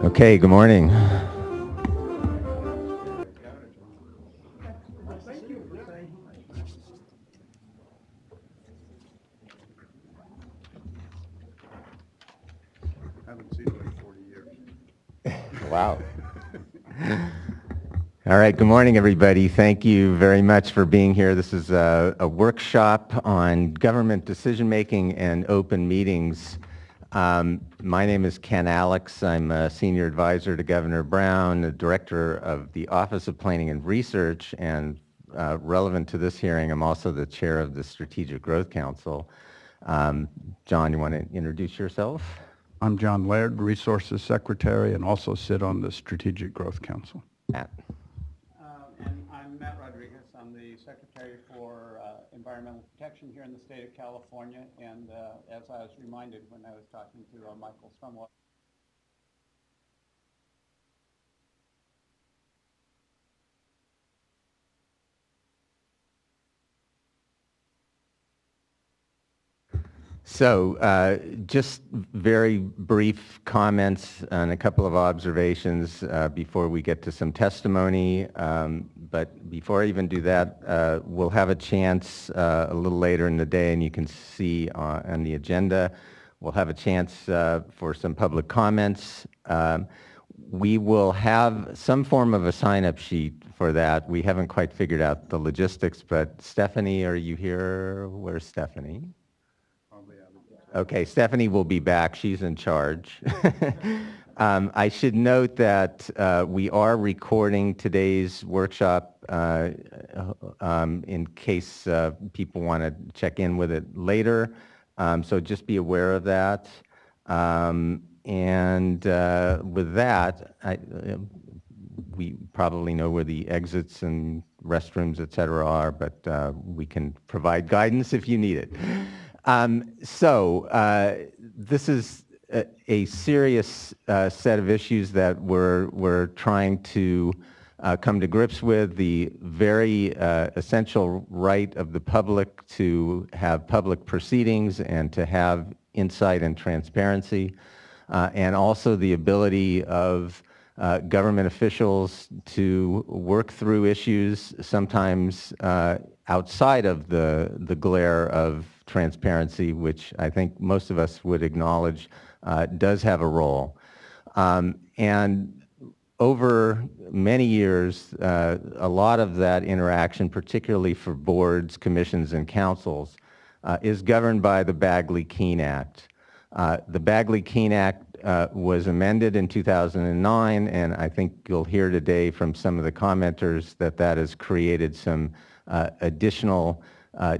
Okay, good morning. Haven't seen it in 40 years. Wow. All right, good morning, everybody. Thank you very much for being here. This is a workshop on government decision-making and open meetings. My name is Ken Alex. I'm a senior advisor to Governor Brown, the director of the Office of Planning and Research, and relevant to this hearing, I'm also the chair of the Strategic Growth Council. John, you want to introduce yourself? I'm John Laird, Resources Secretary, and also sit on the Strategic Growth Council. Matt. And I'm Matt Rodriguez. I'm the Secretary for Environmental Protection here in the state of California. And as I was reminded when I was talking to Michael Strumwell, So just very brief comments and a couple of observations before we get to some testimony. But before I even do that, we'll have a chance a little later in the day, and you can see on the agenda, we'll have a chance for some public comments. We will have some form of a sign-up sheet for that. We haven't quite figured out the logistics, but Stephanie, are you here? Where's Stephanie? Okay, Stephanie will be back. She's in charge. I should note that we are recording today's workshop in case people want to check in with it later. So just be aware of that. And with that, we probably know where the exits and restrooms, et cetera, are, but we can provide guidance if you need it. This is a serious set of issues that we're trying to come to grips with. The very essential right of the public to have public proceedings and to have insight and transparency, and also the ability of government officials to work through issues sometimes outside of the glare of transparency, which I think most of us would acknowledge does have a role. And over many years, a lot of that interaction, particularly for boards, commissions, and councils, is governed by the Bagley-Keene Act. The Bagley-Keene Act was amended in 2009, and I think you'll hear today from some of the commenters that that has created some additional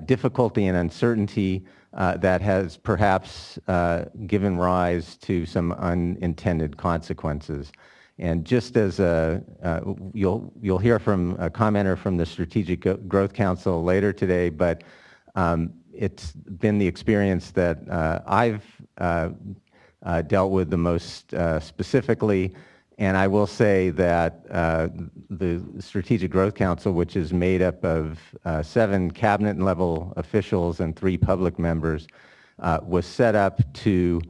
difficulty and uncertainty that has perhaps given rise to some unintended consequences. And just as you'll hear from a commenter from the Strategic Growth Council later today, but it's been the experience that I've dealt with the most specifically. And I will say that the Strategic Growth Council, which is made up of 7 cabinet-level officials and 3 public members, was set up to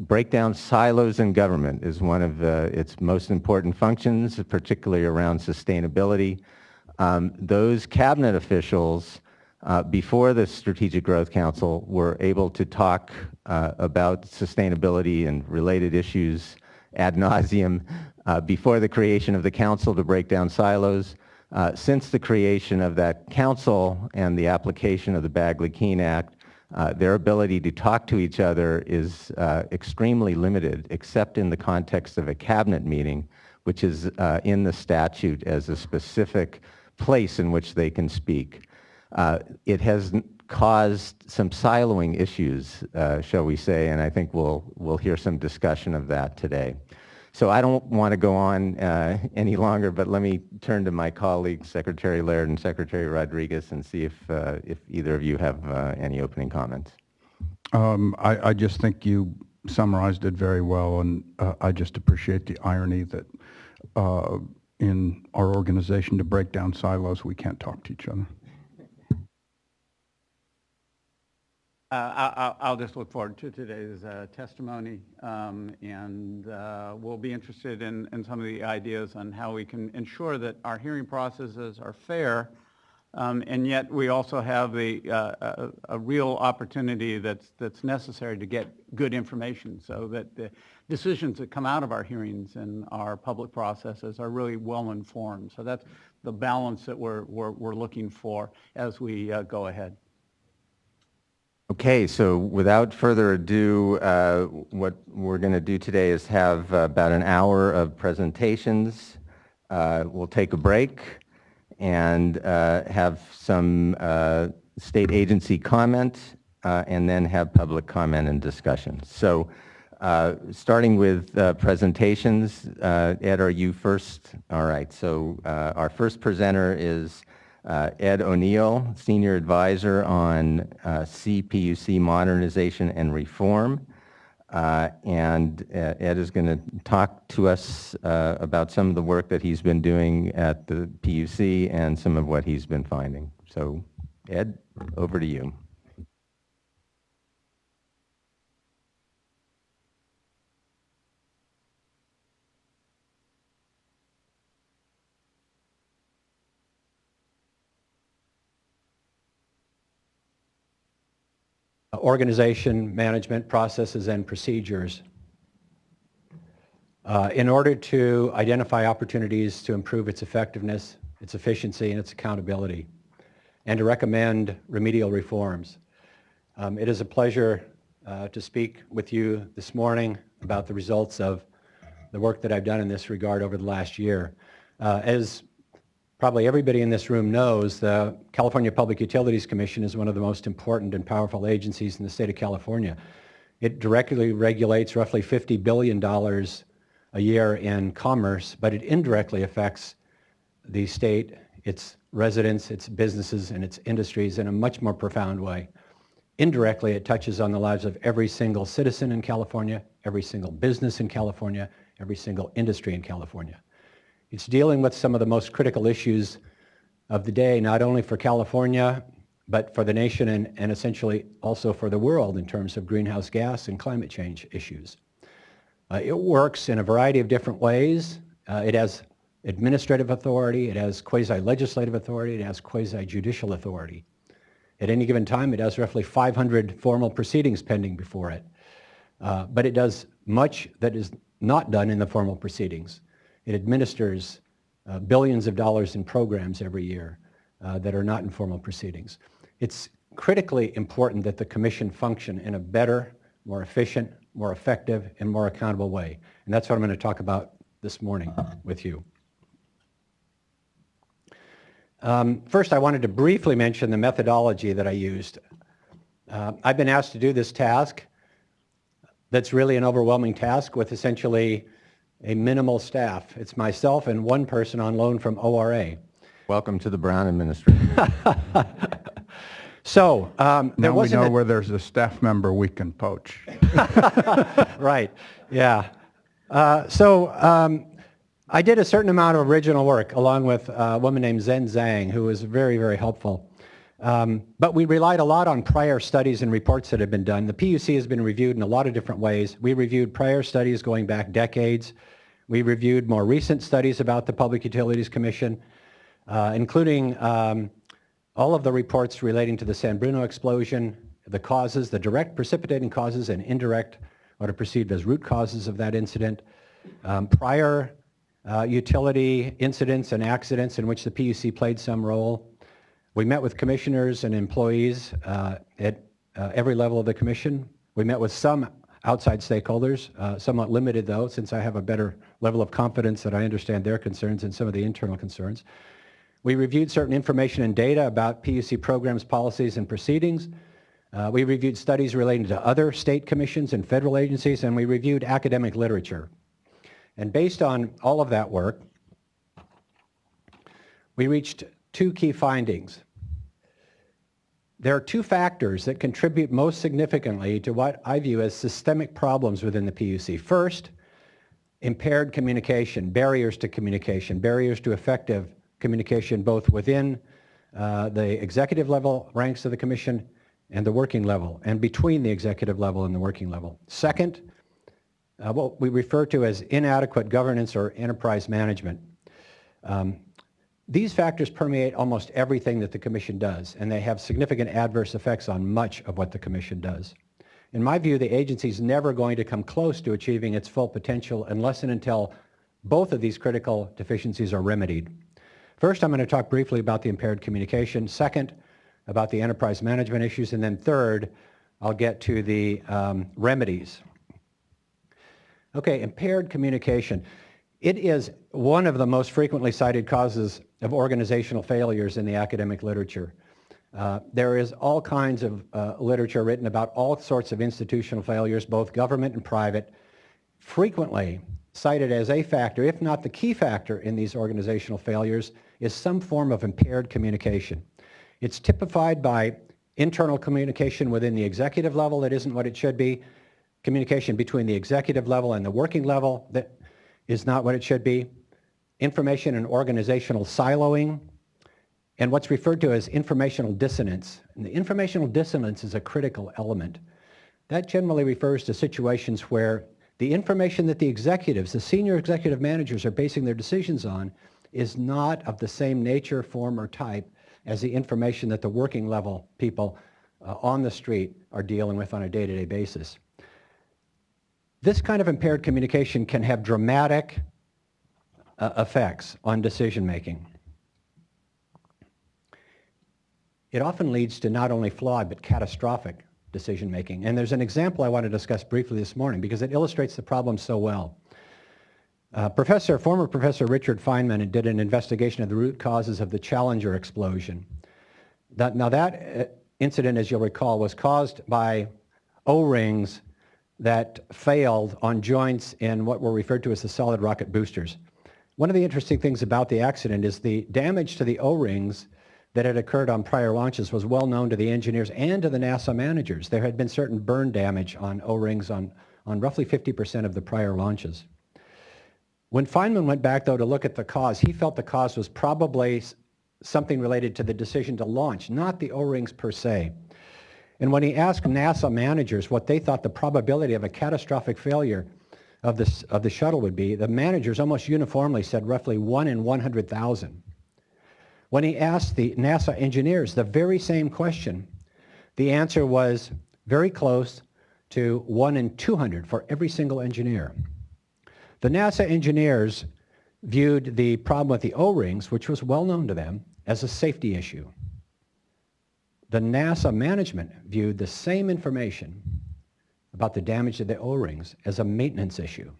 break down silos in government is one of its most important functions, particularly around sustainability. Those cabinet officials, before the Strategic Growth Council, were able to talk about sustainability and related issues ad nauseum before the creation of the council to break down silos. Since the creation of that council and the application of the Bagley-Keene Act, their ability to talk to each other is extremely limited, except in the context of a cabinet meeting, which is in the statute as a specific place in which they can speak. It has caused some siloing issues, shall we say, and I think we'll hear some discussion of that today. So I don't want to go on any longer, but let me turn to my colleagues, Secretary Laird and Secretary Rodriguez, and see if either of you have any opening comments. I just think you summarized it very well, and I just appreciate the irony that in our organization, to break down silos, we can't talk to each other. I'll just look forward to today's testimony, and we'll be interested in some of the ideas on how we can ensure that our hearing processes are fair, and yet we also have a real opportunity that's necessary to get good information so that the decisions that come out of our hearings and our public processes are really well informed. So that's the balance that we're looking for as we go ahead. Okay, so without further ado, what we're going to do today is have about an hour of presentations. We'll take a break and have some state agency comment, and then have public comment and discussion. So starting with presentations, Ed, are you first? All right, so our first presenter is Ed O'Neill, Senior Advisor on CPUC Modernization and Reform. And Ed is going to talk to us about some of the work that he's been doing at the PUC and some of what he's been finding. So Ed, over to you. Organization, management, processes, and procedures in order to identify opportunities to improve its effectiveness, its efficiency, and its accountability, and to recommend remedial reforms. It is a pleasure to speak with you this morning about the results of the work that I've done in this regard over the last year. As probably everybody in this room knows, the California Public Utilities Commission is one of the most important and powerful agencies in the state of California. It directly regulates roughly $50 billion a year in commerce, but it indirectly affects the state, its residents, its businesses, and its industries in a much more profound way. Indirectly, it touches on the lives of every single citizen in California, every single business in California, every single industry in California. It's dealing with some of the most critical issues of the day, not only for California, but for the nation and essentially also for the world in terms of greenhouse gas and climate change issues. It works in a variety of different ways. It has administrative authority, it has quasi-legislative authority, it has quasi-judicial authority. At any given time, it has roughly 500 formal proceedings pending before it. But it does much that is not done in the formal proceedings. It administers billions of dollars in programs every year that are not in formal proceedings. It's critically important that the Commission function in a better, more efficient, more effective, and more accountable way. And that's what I'm going to talk about this morning with you. First, I wanted to briefly mention the methodology that I used. I've been asked to do this task that's really an overwhelming task with essentially a minimal staff. It's myself and one person on loan from ORA. Welcome to the Brown administration. So, now we know where there's a staff member we can poach. Right, yeah. I did a certain amount of original work along with a woman named Zhen Zhang, who was very, very helpful. But we relied a lot on prior studies and reports that had been done. The PUC has been reviewed in a lot of different ways. We reviewed prior studies going back decades. We reviewed more recent studies about the Public Utilities Commission, including all of the reports relating to the San Bruno explosion, the causes, the direct precipitating causes and indirect, what are perceived as root causes of that incident, prior utility incidents and accidents in which the PUC played some role. We met with commissioners and employees at every level of the commission. We met with some outside stakeholders, somewhat limited though, since I have a better level of confidence that I understand their concerns and some of the internal concerns. We reviewed certain information and data about PUC programs, policies, and proceedings. We reviewed studies relating to other state commissions and federal agencies, and we reviewed academic literature. And based on all of that work, we reached two key findings. There are two factors that contribute most significantly to what I view as systemic problems within the PUC. First, impaired communication, barriers to effective communication both within the executive level ranks of the commission and the working level, and between the executive level and the working level. Second, what we refer to as inadequate governance or enterprise management. These factors permeate almost everything that the Commission does, and they have significant adverse effects on much of what the Commission does. In my view, the agency is never going to come close to achieving its full potential unless and until both of these critical deficiencies are remedied. First, I'm going to talk briefly about the impaired communication. Second, about the enterprise management issues. And then third, I'll get to the remedies. Okay, impaired communication. It is one of the most frequently cited causes of organizational failures in the academic literature. There is all kinds of literature written about all sorts of institutional failures, both government and private, frequently cited as a factor, if not the key factor in these organizational failures, is some form of impaired communication. It's typified by internal communication within the executive level that isn't what it should be, communication between the executive level and the working level that is not what it should be, information and organizational siloing, and what's referred to as informational dissonance. And the informational dissonance is a critical element. That generally refers to situations where the information that the executives, the senior executive managers are basing their decisions on is not of the same nature, form, or type as the information that the working level people on the street are dealing with on a day-to-day basis. This kind of impaired communication can have dramatic effects on decision making. It often leads to not only flawed but catastrophic decision making. And there's an example I want to discuss briefly this morning because it illustrates the problem so well. Former Professor Richard Feynman did an investigation of the root causes of the Challenger explosion. That incident, as you'll recall, was caused by O-rings that failed on joints in what were referred to as the solid rocket boosters. One of the interesting things about the accident is the damage to the O-rings that had occurred on prior launches was well known to the engineers and to the NASA managers. There had been certain burn damage on O-rings on roughly 50% of the prior launches. When Feynman went back, though, to look at the cause, he felt the cause was probably something related to the decision to launch, not the O-rings per se. And when he asked NASA managers what they thought the probability of a catastrophic failure of the shuttle would be, the managers almost uniformly said roughly 1 in 100,000. When he asked the NASA engineers the very same question, the answer was very close to 1 in 200 for every single engineer. The NASA engineers viewed the problem with the O-rings, which was well known to them, as a safety issue. The NASA management viewed the same information about the damage to the O-rings as a maintenance issue.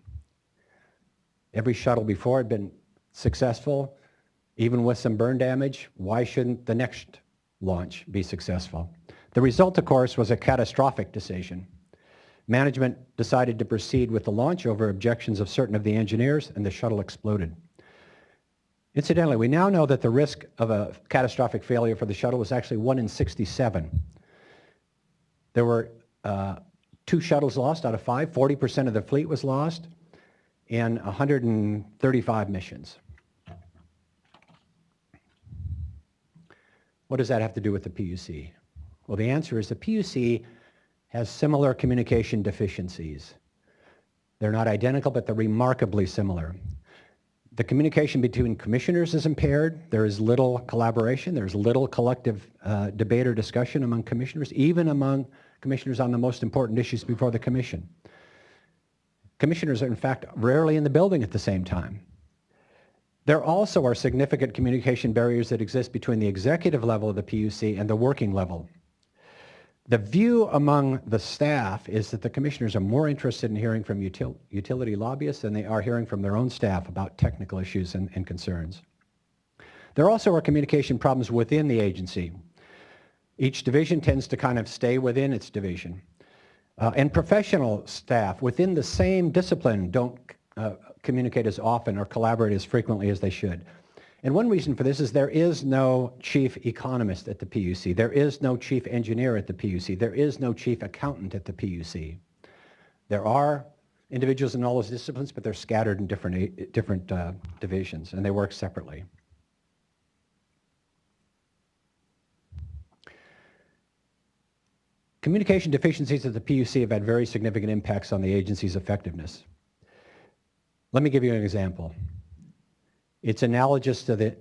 Every shuttle before had been successful, even with some burn damage. Why shouldn't the next launch be successful? The result, of course, was a catastrophic decision. Management decided to proceed with the launch over objections of certain of the engineers, and the shuttle exploded. Incidentally, we now know that the risk of a catastrophic failure for the shuttle was actually 1 in 67. There were 2 shuttles lost out of 5, 40% of the fleet was lost, in 135 missions. What does that have to do with the PUC? Well, the answer is the PUC has similar communication deficiencies. They're not identical, but they're remarkably similar. The communication between commissioners is impaired. There is little collaboration. There's little collective debate or discussion among commissioners, even among commissioners on the most important issues before the commission. Commissioners are, in fact, rarely in the building at the same time. There also are significant communication barriers that exist between the executive level of the PUC and the working level. The view among the staff is that the commissioners are more interested in hearing from utility lobbyists than they are hearing from their own staff about technical issues and concerns. There also are communication problems within the agency. Each division tends to kind of stay within its division. And professional staff within the same discipline don't communicate as often or collaborate as frequently as they should. And one reason for this is there is no chief economist at the PUC. There is no chief engineer at the PUC. There is no chief accountant at the PUC. There are individuals in all those disciplines, but they're scattered in different divisions, and they work separately. communication deficiencies at the PUC have had very significant impacts on the agency's effectiveness. Let me give you an example. It's analogous to the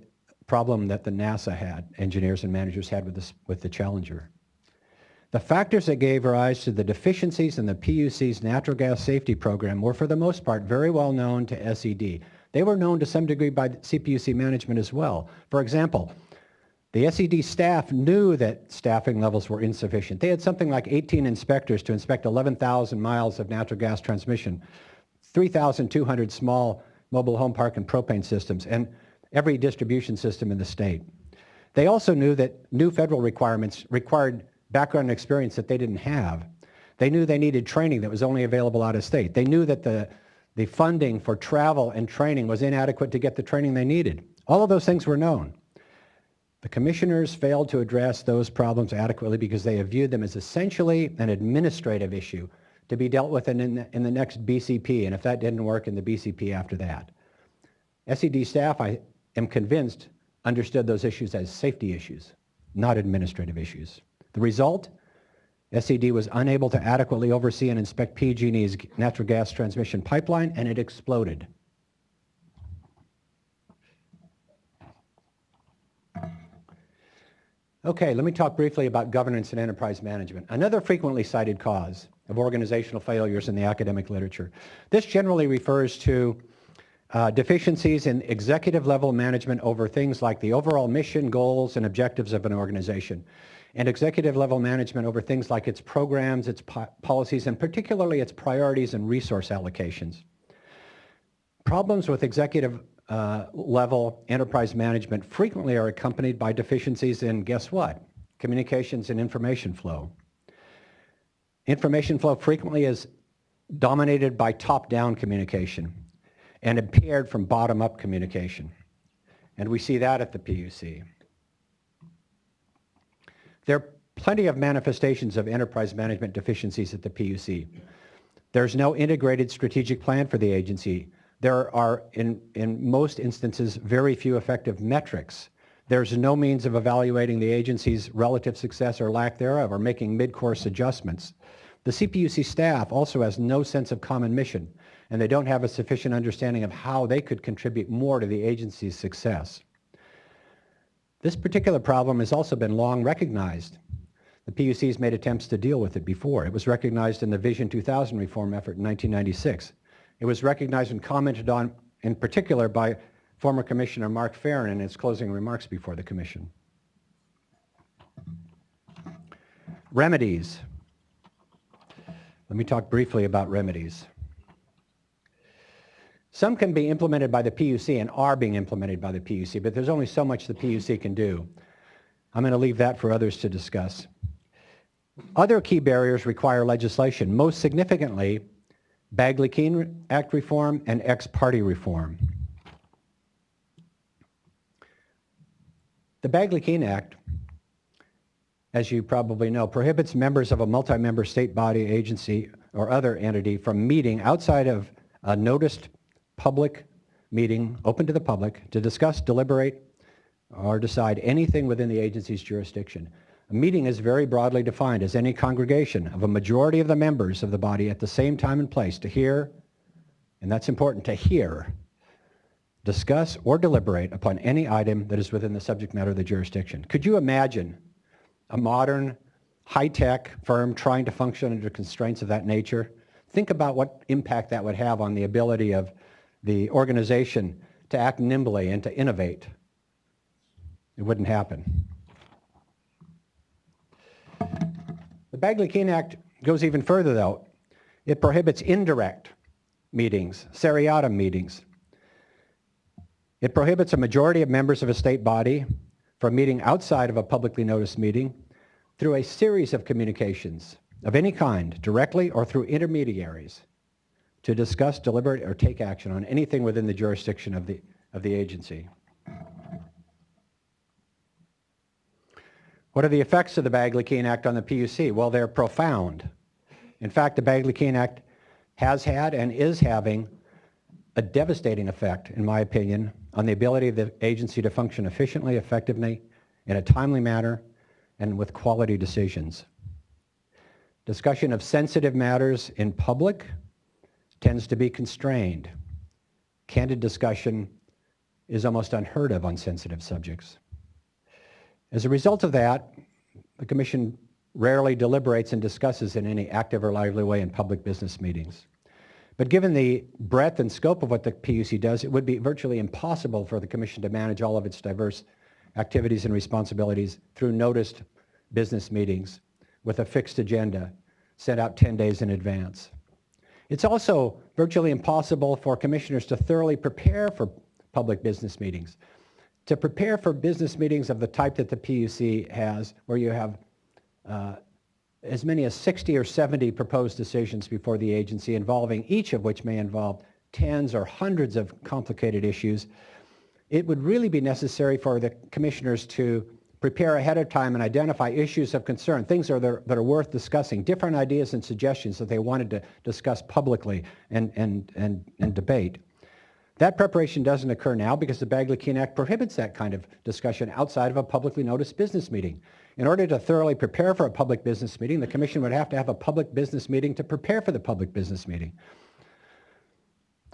problem that the NASA had, engineers and managers had with the Challenger. The factors that gave rise to the deficiencies in the PUC's natural gas safety program were for the most part very well known to SED. They were known to some degree by CPUC management as well. For example, the SED staff knew that staffing levels were insufficient. They had something like 18 inspectors to inspect 11,000 miles of natural gas transmission, 3,200 small mobile home park and propane systems, and every distribution system in the state. They also knew that new federal requirements required background and experience that they didn't have. They knew they needed training that was only available out of state. They knew that the funding for travel and training was inadequate to get the training they needed. All of those things were known. The commissioners failed to address those problems adequately because they have viewed them as essentially an administrative issue to be dealt with in the next BCP, and if that didn't work, in the BCP after that. SED staff, I am convinced, understood those issues as safety issues, not administrative issues. The result? SED was unable to adequately oversee and inspect PG&E's natural gas transmission pipeline, and it exploded. Okay, let me talk briefly about governance and enterprise management, another frequently cited cause of organizational failures in the academic literature. This generally refers to deficiencies in executive level management over things like the overall mission, goals, and objectives of an organization, and executive level management over things like its programs, its policies, and particularly its priorities and resource allocations. Problems with executive level enterprise management frequently are accompanied by deficiencies in, guess what? Communications and information flow. Information flow frequently is dominated by top-down communication and impaired from bottom-up communication. And we see that at the PUC. There are plenty of manifestations of enterprise management deficiencies at the PUC. There's no integrated strategic plan for the agency. There are, in most instances, very few effective metrics. There's no means of evaluating the agency's relative success or lack thereof, or making mid-course adjustments. The CPUC staff also has no sense of common mission, and they don't have a sufficient understanding of how they could contribute more to the agency's success. This particular problem has also been long recognized. The PUC has made attempts to deal with it before. It was recognized in the Vision 2000 reform effort in 1996. It was recognized and commented on in particular by former Commissioner Mark Farron in his closing remarks before the Commission. Remedies. Let me talk briefly about remedies. Some can be implemented by the PUC and are being implemented by the PUC, but there's only so much the PUC can do. I'm going to leave that for others to discuss. Other key barriers require legislation, most significantly Bagley-Keene Act reform and ex parte reform. The Bagley-Keene Act, as you probably know, prohibits members of a multi-member state body, agency, or other entity from meeting outside of a noticed public meeting open to the public to discuss, deliberate, or decide anything within the agency's jurisdiction. A meeting is very broadly defined as any congregation of a majority of the members of the body at the same time and place to hear, and that's important, to hear, discuss, or deliberate upon any item that is within the subject matter of the jurisdiction. Could you imagine a modern, high-tech firm trying to function under constraints of that nature? Think about what impact that would have on the ability of the organization to act nimbly and to innovate. It wouldn't happen. The Bagley-Keene Act goes even further, though. It prohibits indirect meetings, seriatim meetings. It prohibits a majority of members of a state body from meeting outside of a publicly noticed meeting through a series of communications of any kind, directly or through intermediaries, to discuss, deliberate, or take action on anything within the jurisdiction of the agency. What are the effects of the Bagley-Keene Act on the PUC? Well, they're profound. In fact, the Bagley-Keene Act has had and is having a devastating effect, in my opinion, on the ability of the agency to function efficiently, effectively, in a timely manner, and with quality decisions. Discussion of sensitive matters in public tends to be constrained. Candid discussion is almost unheard of on sensitive subjects. As a result of that, the Commission rarely deliberates and discusses in any active or lively way in public business meetings. But given the breadth and scope of what the PUC does, it would be virtually impossible for the Commission to manage all of its diverse activities and responsibilities through noticed business meetings with a fixed agenda set out 10 days in advance. It's also virtually impossible for commissioners to thoroughly prepare for public business meetings. To prepare for business meetings of the type that the PUC has, where you have as many as 60 or 70 proposed decisions before the agency, involving each of which may involve tens or hundreds of complicated issues, it would really be necessary for the commissioners to prepare ahead of time and identify issues of concern, things that are worth discussing, different ideas and suggestions that they wanted to discuss publicly and debate. That preparation doesn't occur now because the Bagley-Keene Act prohibits that kind of discussion outside of a publicly noticed business meeting. In order to thoroughly prepare for a public business meeting, the Commission would have to have a public business meeting to prepare for the public business meeting.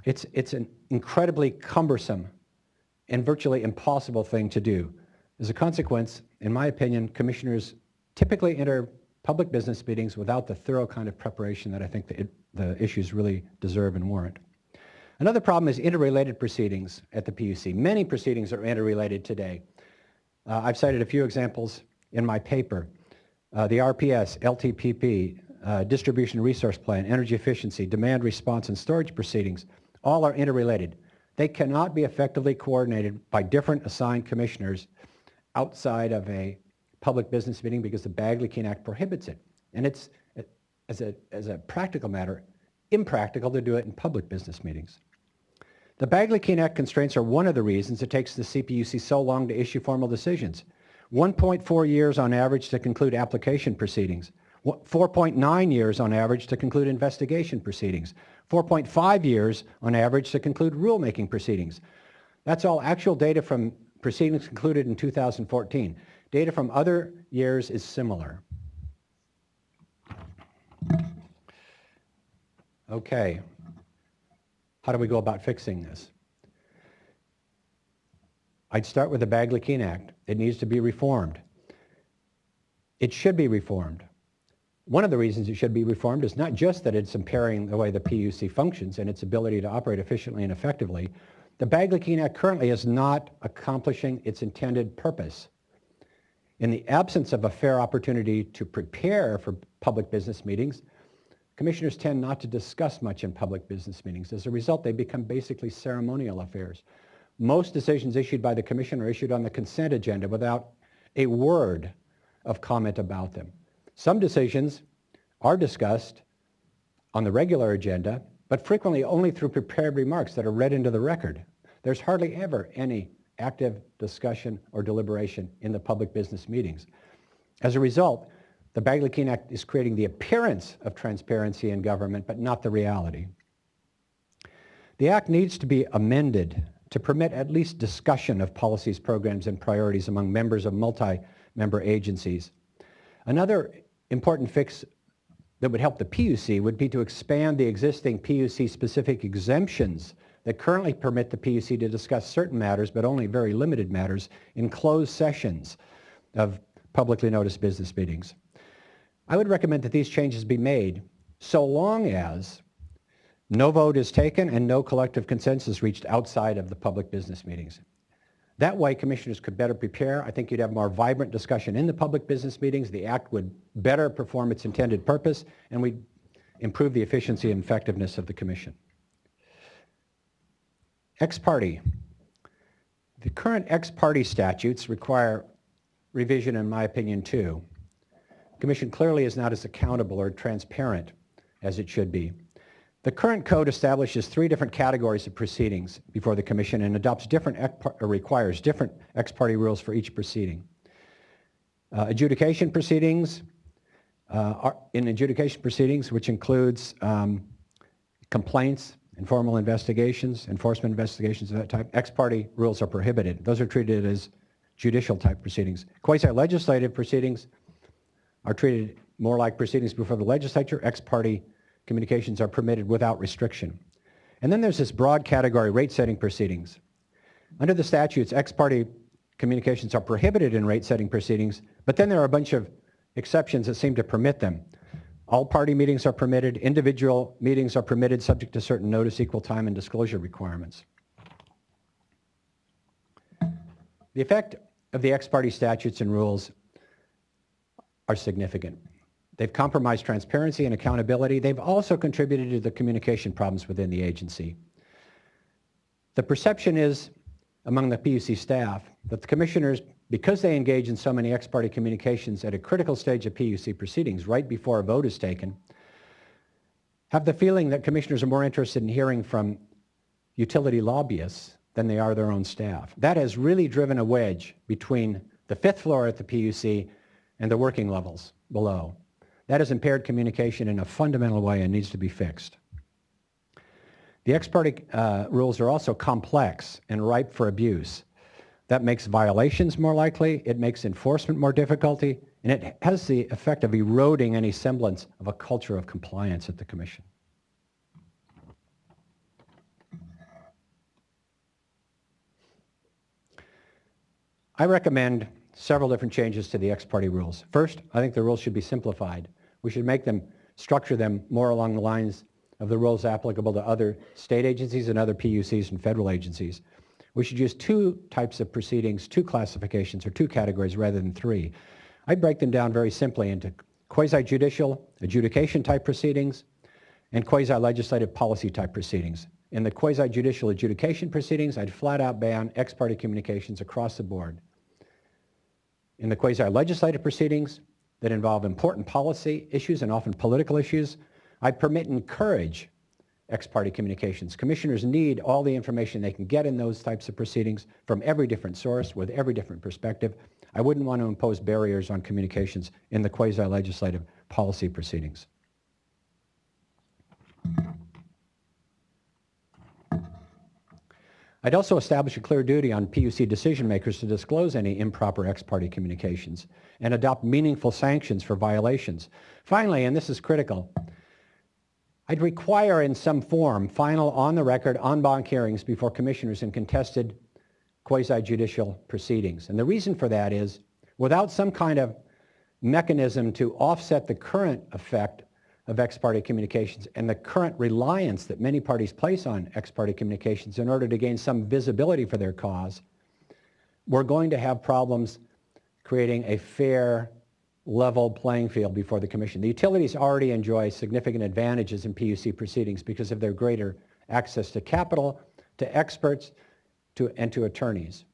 It's an incredibly cumbersome and virtually impossible thing to do. As a consequence, in my opinion, commissioners typically enter public business meetings without the thorough kind of preparation that I think the issues really deserve and warrant. Another problem is interrelated proceedings at the PUC. Many proceedings are interrelated today. I've cited a few examples in my paper. The RPS, LTPP, Distribution Resource Plan, Energy Efficiency, Demand Response, and Storage proceedings all are interrelated. They cannot be effectively coordinated by different assigned commissioners outside of a public business meeting because the Bagley-Keene Act prohibits it. And it's, as a practical matter, impractical to do it in public business meetings. The Bagley-Keene Act constraints are one of the reasons it takes the CPUC so long to issue formal decisions. 1.4 years on average to conclude application proceedings, 4.9 years on average to conclude investigation proceedings, 4.5 years on average to conclude rulemaking proceedings. That's all actual data from proceedings concluded in 2014. Data from other years is similar. Okay, how do we go about fixing this? I'd start with the Bagley-Keene Act. It needs to be reformed. It should be reformed. One of the reasons it should be reformed is not just that it's impairing the way the PUC functions and its ability to operate efficiently and effectively. The Bagley-Keene Act currently is not accomplishing its intended purpose. In the absence of a fair opportunity to prepare for public business meetings, commissioners tend not to discuss much in public business meetings. As a result, they become basically ceremonial affairs. Most decisions issued by the Commission are issued on the consent agenda without a word of comment about them. Some decisions are discussed on the regular agenda, but frequently only through prepared remarks that are read into the record. There's hardly ever any active discussion or deliberation in the public business meetings. As a result, the Bagley-Keene Act is creating the appearance of transparency in government, but not the reality. The Act needs to be amended to permit at least discussion of policies, programs, and priorities among members of multi-member agencies. Another important fix that would help the PUC would be to expand the existing PUC-specific exemptions that currently permit the PUC to discuss certain matters, but only very limited matters, in closed sessions of publicly noticed business meetings. I would recommend that these changes be made so long as no vote is taken and no collective consensus reached outside of the public business meetings. That way, commissioners could better prepare. I think you'd have more vibrant discussion in the public business meetings. The Act would better perform its intended purpose, and we'd improve the efficiency and effectiveness of the Commission. Ex parte. The current ex parte statutes require revision, in my opinion, too. The Commission clearly is not as accountable or transparent as it should be. The current code establishes 3 different categories of proceedings before the Commission and requires different ex parte rules for each proceeding. Adjudication proceedings, which includes complaints, informal investigations, enforcement investigations of that type, ex parte rules are prohibited. Those are treated as judicial type proceedings. Quasi-legislative proceedings are treated more like proceedings before the legislature, ex parte communications are permitted without restriction. And then there's this broad category, rate-setting proceedings. Under the statutes, ex parte communications are prohibited in rate-setting proceedings, but then there are a bunch of exceptions that seem to permit them. All party meetings are permitted. Individual meetings are permitted subject to certain notice, equal time, and disclosure requirements. The effect of the ex parte statutes and rules are significant. They've compromised transparency and accountability. They've also contributed to the communication problems within the agency. The perception is, among the PUC staff, that the commissioners, because they engage in so many ex parte communications at a critical stage of PUC proceedings, right before a vote is taken, have the feeling that commissioners are more interested in hearing from utility lobbyists than they are their own staff. That has really driven a wedge between the fifth floor at the PUC and the working levels below. That has impaired communication in a fundamental way and needs to be fixed. The ex parte rules are also complex and ripe for abuse. That makes violations more likely, it makes enforcement more difficulty, and it has the effect of eroding any semblance of a culture of compliance at the Commission. I recommend several different changes to the ex parte rules. First, I think the rules should be simplified. We should structure them more along the lines of the rules applicable to other state agencies and other PUCs and federal agencies. We should use two types of proceedings, two classifications, or two categories rather than three. I break them down very simply into quasi-judicial, adjudication type proceedings, and quasi-legislative policy type proceedings. In the quasi-judicial adjudication proceedings, I'd flat out ban ex parte communications across the board. In the quasi-legislative proceedings that involve important policy issues and often political issues, I permit and encourage ex parte communications. Commissioners need all the information they can get in those types of proceedings from every different source with every different perspective. I wouldn't want to impose barriers on communications in the quasi-legislative policy proceedings. I'd also establish a clear duty on PUC decision makers to disclose any improper ex parte communications and adopt meaningful sanctions for violations. Finally, and this is critical, I'd require in some form final on-the-record en banc hearings before commissioners in contested quasi-judicial proceedings. And the reason for that is, without some kind of mechanism to offset the current effect of ex parte communications and the current reliance that many parties place on ex parte communications in order to gain some visibility for their cause, we're going to have problems creating a fair, level playing field before the Commission. The utilities already enjoy significant advantages in PUC proceedings because of their greater access to capital, to experts, and to attorneys.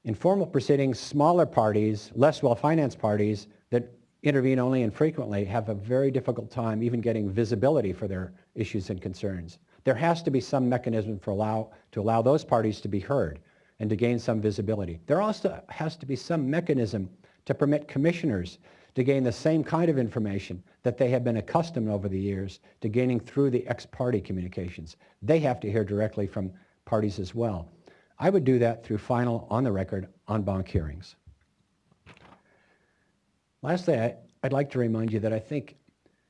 In formal proceedings, smaller parties, less well-financed parties that intervene only infrequently have a very difficult time even getting visibility for their issues and concerns. There has to be some mechanism to allow those parties to be heard and to gain some visibility. There also has to be some mechanism to permit commissioners to gain the same kind of information that they have been accustomed over the years to gaining through the ex parte communications. They have to hear directly from parties as well. I would do that through final on-the-record en banc hearings. Lastly, I'd like to remind you that I think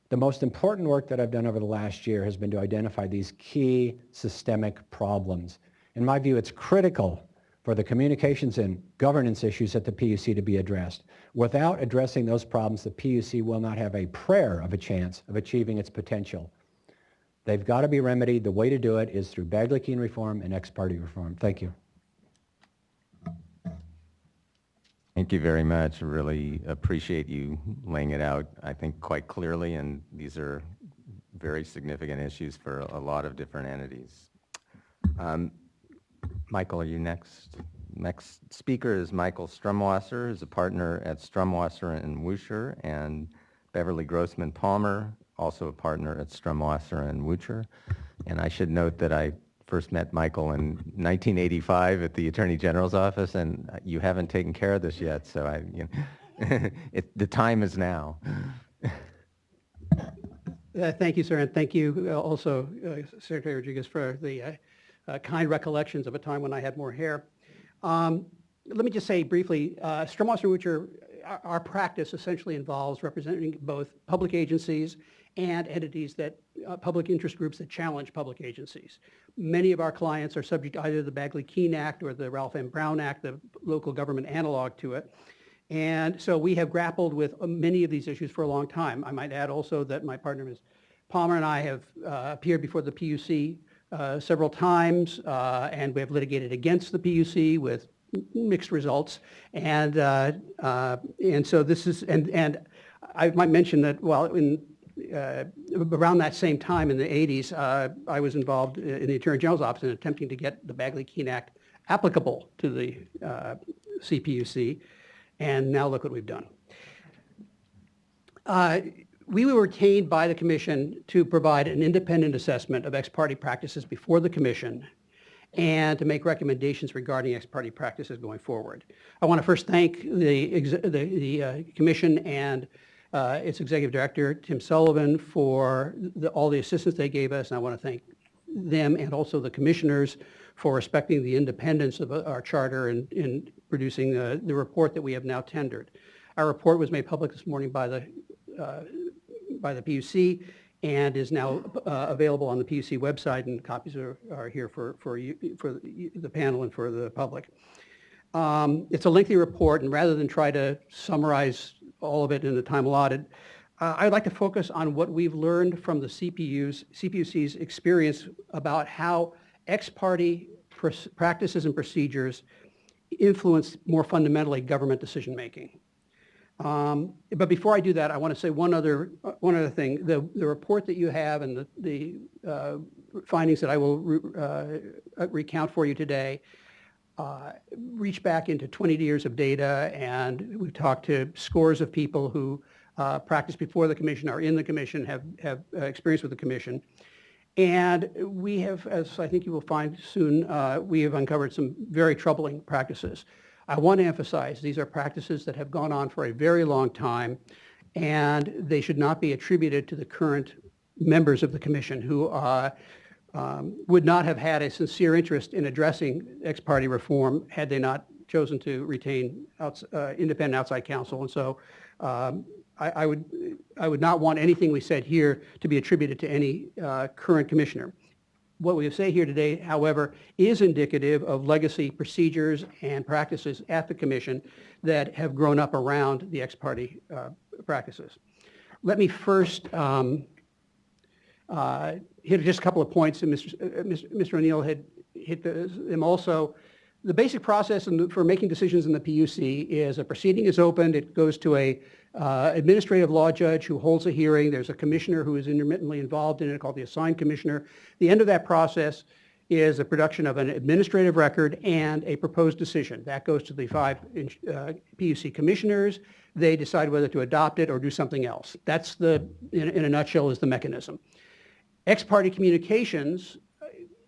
the most important work that I've done over the last year has been to identify these key systemic problems. In my view, it's critical for the communications and governance issues at the PUC to be addressed. Without addressing those problems, the PUC will not have a prayer of a chance of achieving its potential. They've got to be remedied. The way to do it is through Bagley-Keene reform and ex parte reform. Thank you. Thank you very much. Really appreciate you laying it out, I think, quite clearly, and these are very significant issues for a lot of different entities. Michael, are you next? Next speaker is Michael Strumwasser, who's a partner at Strumwasser and Wucher, and Beverly Grossman Palmer, also a partner at Strumwasser and Wucher. And I should note that I first met Michael in 1985 at the Attorney General's office, and you haven't taken care of this yet, so the time is now. Thank you, sir, and thank you also, Secretary Rodriguez, for the kind recollections of a time when I had more hair. Let me just say briefly, Strumwasser and Wucher our practice essentially involves representing both public agencies and entities that, public interest groups that challenge public agencies. Many of our clients are subject to either the Bagley-Keene Act or the Ralph M. Brown Act, the local government analog to it. And so we have grappled with many of these issues for a long time. I might add also that my partner, Ms. Palmer, and I have appeared before the PUC several times, and we have litigated against the PUC with mixed results. And so this is, and I might mention that while around that same time in the 80s, I was involved in the Attorney General's office in attempting to get the Bagley-Keene Act applicable to the CPUC, and now look what we've done. We were retained by the Commission to provide an independent assessment of ex parte practices before the Commission and to make recommendations regarding ex parte practices going forward. I want to first thank the Commission and its Executive Director, Tim Sullivan, for all the assistance they gave us, and I want to thank them and also the Commissioners for respecting the independence of our charter and in producing the report that we have now tendered. Our report was made public this morning by the PUC and is now available on the PUC website, and copies are here for the panel and for the public. It's a lengthy report, and rather than try to summarize all of it in the time allotted, I'd like to focus on what we've learned from the CPUC's experience about how ex parte practices and procedures influence more fundamentally government decision making. But before I do that, I want to say one other thing. The report that you have and the findings that I will recount for you today reach back into 20 years of data, and we've talked to scores of people who practiced before the Commission, are in the Commission, have experience with the Commission. And we have, as I think you will find soon, we have uncovered some very troubling practices. I want to emphasize these are practices that have gone on for a very long time, and they should not be attributed to the current members of the Commission who would not have had a sincere interest in addressing ex parte reform had they not chosen to retain independent outside counsel. And so I would not want anything we said here to be attributed to any current commissioner. What we say here today, however, is indicative of legacy procedures and practices at the Commission that have grown up around the ex parte practices. Let me first hit just a couple of points, and Mr. O'Neill had hit them also. The basic process for making decisions in the PUC is a proceeding is opened, it goes to a administrative law judge who holds a hearing. There's a commissioner who is intermittently involved in it called the assigned commissioner. The end of that process is the production of an administrative record and a proposed decision. That goes to the 5 PUC commissioners. They decide whether to adopt it or do something else. That's in a nutshell, is the mechanism. Ex parte communications,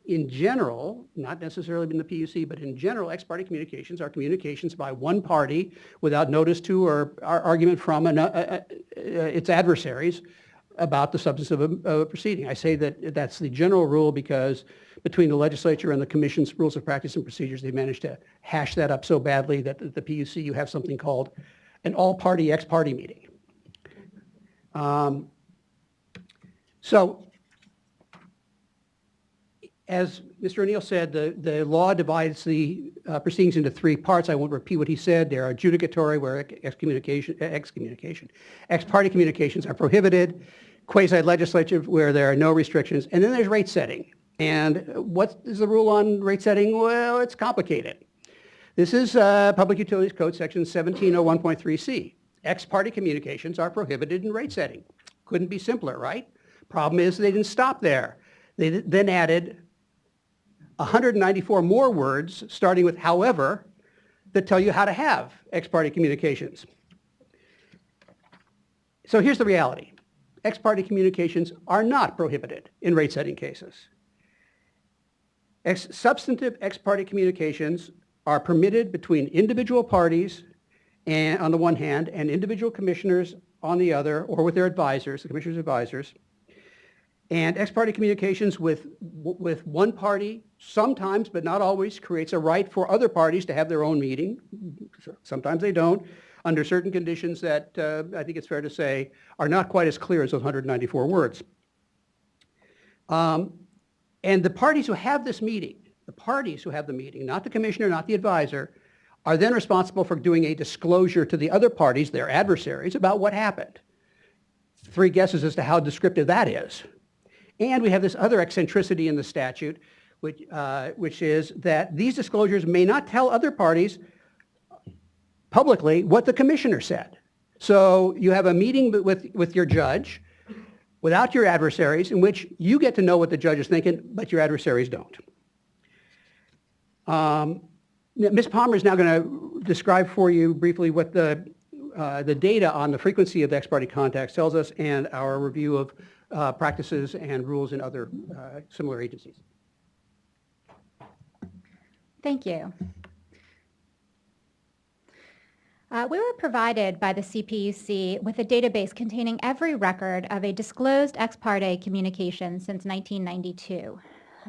in general, not necessarily in the PUC, but in general, ex parte communications are communications by one party without notice to or argument from its adversaries about the substance of a proceeding. I say that that's the general rule because between the legislature and the Commission's rules of practice and procedures, they managed to hash that up so badly that at the PUC you have something called an all-party ex parte meeting. So, as Mr. O'Neill said, the law divides the proceedings into 3 parts. I won't repeat what he said. There are adjudicatory, where ex parte communications are prohibited, quasi-legislative, where there are no restrictions, and then there's rate setting. And what is the rule on rate setting? Well, it's complicated. This is Public Utilities Code section 1701.3c. Ex parte communications are prohibited in rate setting. Couldn't be simpler, right? Problem is they didn't stop there. They then added 194 more words, starting with however, that tell you how to have ex parte communications. So here's the reality. Ex parte communications are not prohibited in rate setting cases. Substantive ex parte communications are permitted between individual parties and, on the one hand, and individual commissioners on the other, or with their advisors, the commissioner's advisors. And ex parte communications with one party sometimes, but not always, creates a right for other parties to have their own meeting. Sometimes they don't. under certain conditions that I think it's fair to say are not quite as clear as those 194 words. And the parties who have this meeting, not the commissioner, not the advisor, are then responsible for doing a disclosure to the other parties, their adversaries, about what happened. 3 guesses as to how descriptive that is. And we have this other eccentricity in the statute, which is that these disclosures may not tell other parties publicly what the commissioner said. So you have a meeting with your judge without your adversaries in which you get to know what the judge is thinking, but your adversaries don't. Ms. Palmer is now going to describe for you briefly what the data on the frequency of ex parte contacts tells us and our review of practices and rules in other similar agencies. Thank you. We were provided by the CPUC with a database containing every record of a disclosed ex parte communication since 1992.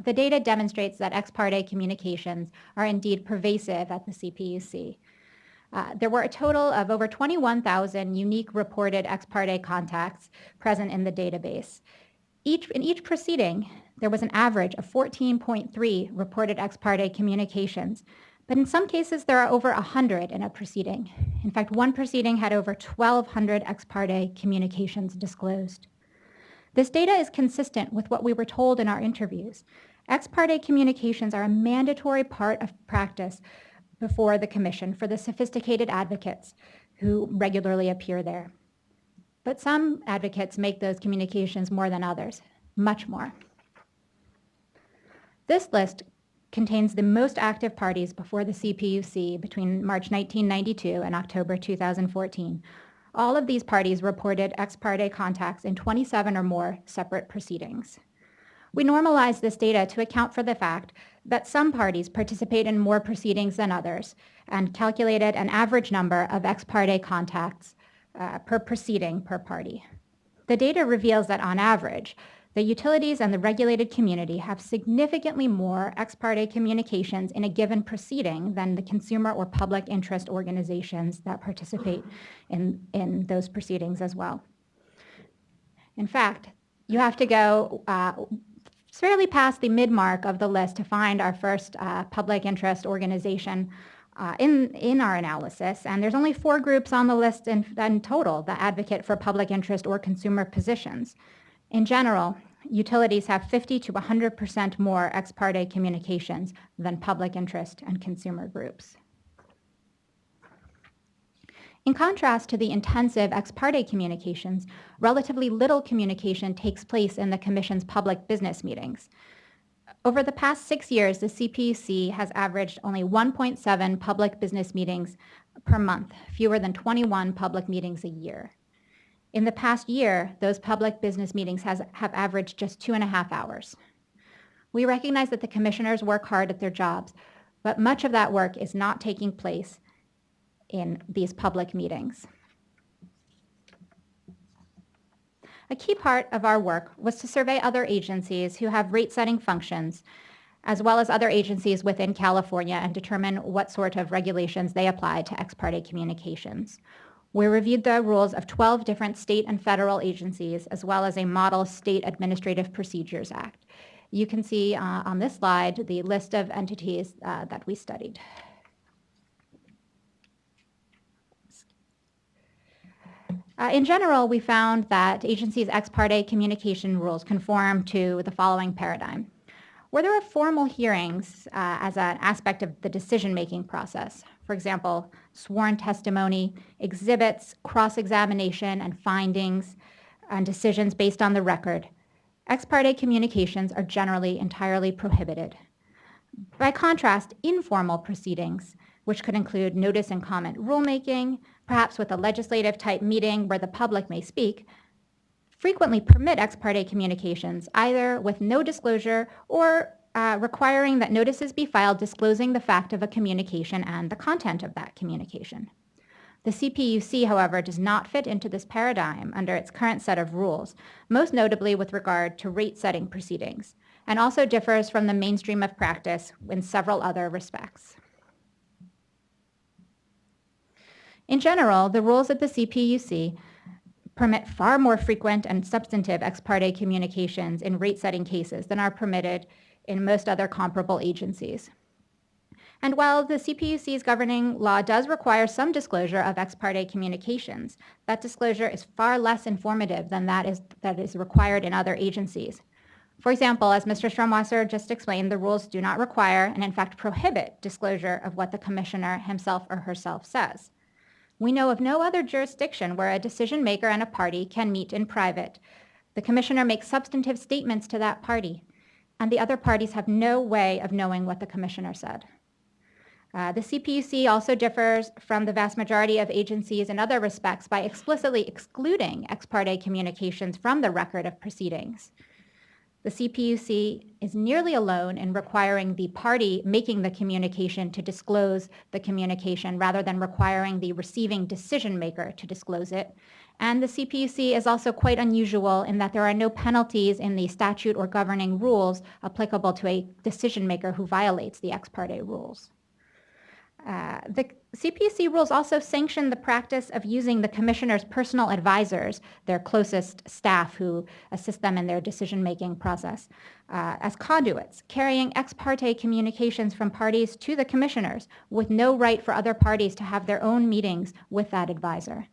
The data demonstrates that ex parte communications are indeed pervasive at the CPUC. There were a total of over 21,000 unique reported ex parte contacts present in the database. In each proceeding, there was an average of 14.3 reported ex parte communications, but in some cases there are over 100 in a proceeding. In fact, one proceeding had over 1,200 ex parte communications disclosed. This data is consistent with what we were told in our interviews. Ex parte communications are a mandatory part of practice before the commission for the sophisticated advocates who regularly appear there. But some advocates make those communications more than others, much more. This list contains the most active parties before the CPUC between March 1992 and October 2014. All of these parties reported ex parte contacts in 27 or more separate proceedings. We normalized this data to account for the fact that some parties participate in more proceedings than others and calculated an average number of ex parte contacts per proceeding per party. The data reveals that on average, the utilities and the regulated community have significantly more ex parte communications in a given proceeding than the consumer or public interest organizations that participate in those proceedings as well. In fact, you have to go fairly past the mid-mark of the list to find our first public interest organization in our analysis, and there's only 4 groups on the list in total that advocate for public interest or consumer positions. In general, utilities have 50 to 100% more ex parte communications than public interest and consumer groups. In contrast to the intensive ex parte communications, relatively little communication takes place in the Commission's public business meetings. Over the past 6 years, the CPUC has averaged only 1.7 public business meetings per month, fewer than 21 public meetings a year. In the past year, those public business meetings have averaged just 2.5 hours. We recognize that the commissioners work hard at their jobs, but much of that work is not taking place in these public meetings. A key part of our work was to survey other agencies who have rate-setting functions, as well as other agencies within California, and determine what sort of regulations they apply to ex parte communications. We reviewed the rules of 12 different state and federal agencies, as well as a model State Administrative Procedures Act. You can see on this slide the list of entities that we studied. In general, we found that agencies' ex parte communication rules conform to the following paradigm. Where there are formal hearings as an aspect of the decision-making process, for example, sworn testimony, exhibits, cross-examination, and findings and decisions based on the record, ex parte communications are generally entirely prohibited. By contrast, informal proceedings, which could include notice and comment rulemaking, perhaps with a legislative-type meeting where the public may speak, frequently permit ex parte communications, either with no disclosure or requiring that notices be filed disclosing the fact of a communication and the content of that communication. The CPUC, however, does not fit into this paradigm under its current set of rules, most notably with regard to rate-setting proceedings, and also differs from the mainstream of practice in several other respects. In general, the rules at the CPUC permit far more frequent and substantive ex parte communications in rate-setting cases than are permitted in most other comparable agencies. And while the CPUC's governing law does require some disclosure of ex parte communications, that disclosure is far less informative than that is required in other agencies. For example, as Mr. Stromwasser just explained, the rules do not require and in fact prohibit disclosure of what the commissioner himself or herself says. We know of no other jurisdiction where a decision maker and a party can meet in private. The commissioner makes substantive statements to that party, and the other parties have no way of knowing what the commissioner said. The CPUC also differs from the vast majority of agencies in other respects by explicitly excluding ex parte communications from the record of proceedings. The CPUC is nearly alone in requiring the party making the communication to disclose the communication rather than requiring the receiving decision maker to disclose it. And the CPUC is also quite unusual in that there are no penalties in the statute or governing rules applicable to a decision maker who violates the ex parte rules. The CPUC rules also sanction the practice of using the commissioner's personal advisors, their closest staff who assist them in their decision-making process, as conduits, carrying ex parte communications from parties to the commissioners with no right for other parties to have their own meetings with that advisor.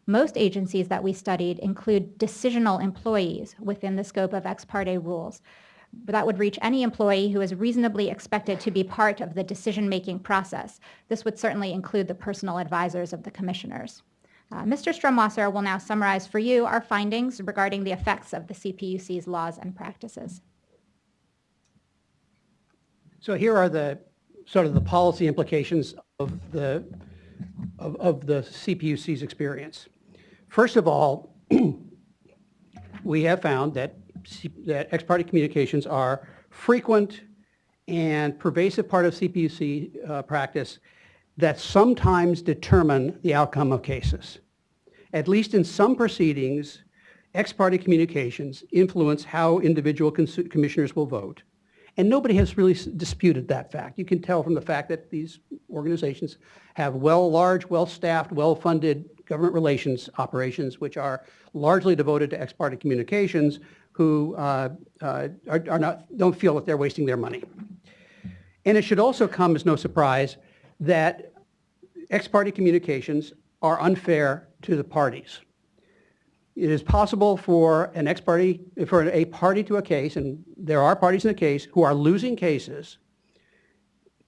Most agencies that we studied include decisional employees within the scope of ex parte rules. That would reach any employee who is reasonably expected to be part of the decision-making process. This would certainly include the personal advisors of the commissioners. Mr. Stromwasser will now summarize for you our findings regarding the effects of the CPUC's laws and practices. So here are the sort of the policy implications of the CPUC's experience. First of all, we have found that ex parte communications are frequent and pervasive part of CPUC practice that sometimes determine the outcome of cases. At least in some proceedings, ex parte communications influence how individual commissioners will vote. And nobody has really disputed that fact. You can tell from the fact that these organizations have large, well-staffed, well-funded government relations operations, which are largely devoted to ex parte communications, who don't feel that they're wasting their money. And it should also come as no surprise that ex parte communications are unfair to the parties. It is possible for a party to a case, and there are parties in a case who are losing cases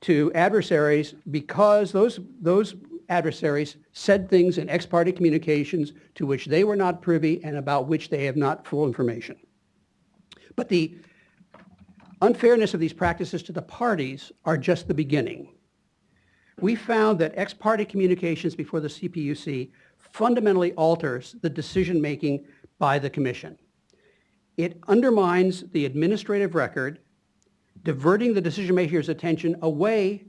to adversaries because those adversaries said things in ex parte communications to which they were not privy and about which they have not full information. But the unfairness of these practices to the parties are just the beginning. We found that ex parte communications before the CPUC fundamentally alters the decision-making by the Commission. It undermines the administrative record, diverting the decision-maker's attention away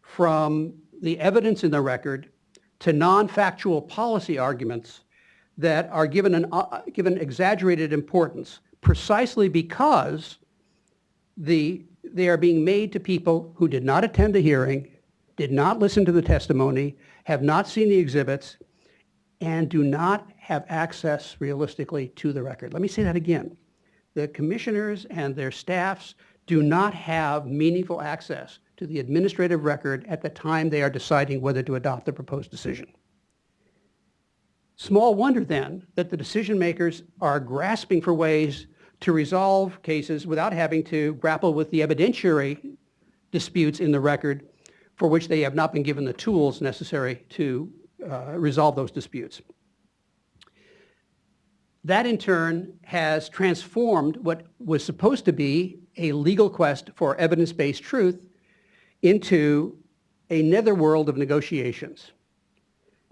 from the evidence in the record to non-factual policy arguments that are given exaggerated importance precisely because they are being made to people who did not attend the hearing, did not listen to the testimony, have not seen the exhibits, and do not have access realistically to the record. Let me say that again. The commissioners and their staffs do not have meaningful access to the administrative record at the time they are deciding whether to adopt the proposed decision. Small wonder then that the decision makers are grasping for ways to resolve cases without having to grapple with the evidentiary disputes in the record for which they have not been given the tools necessary to resolve those disputes. That in turn has transformed what was supposed to be a legal quest for evidence-based truth into a netherworld of negotiations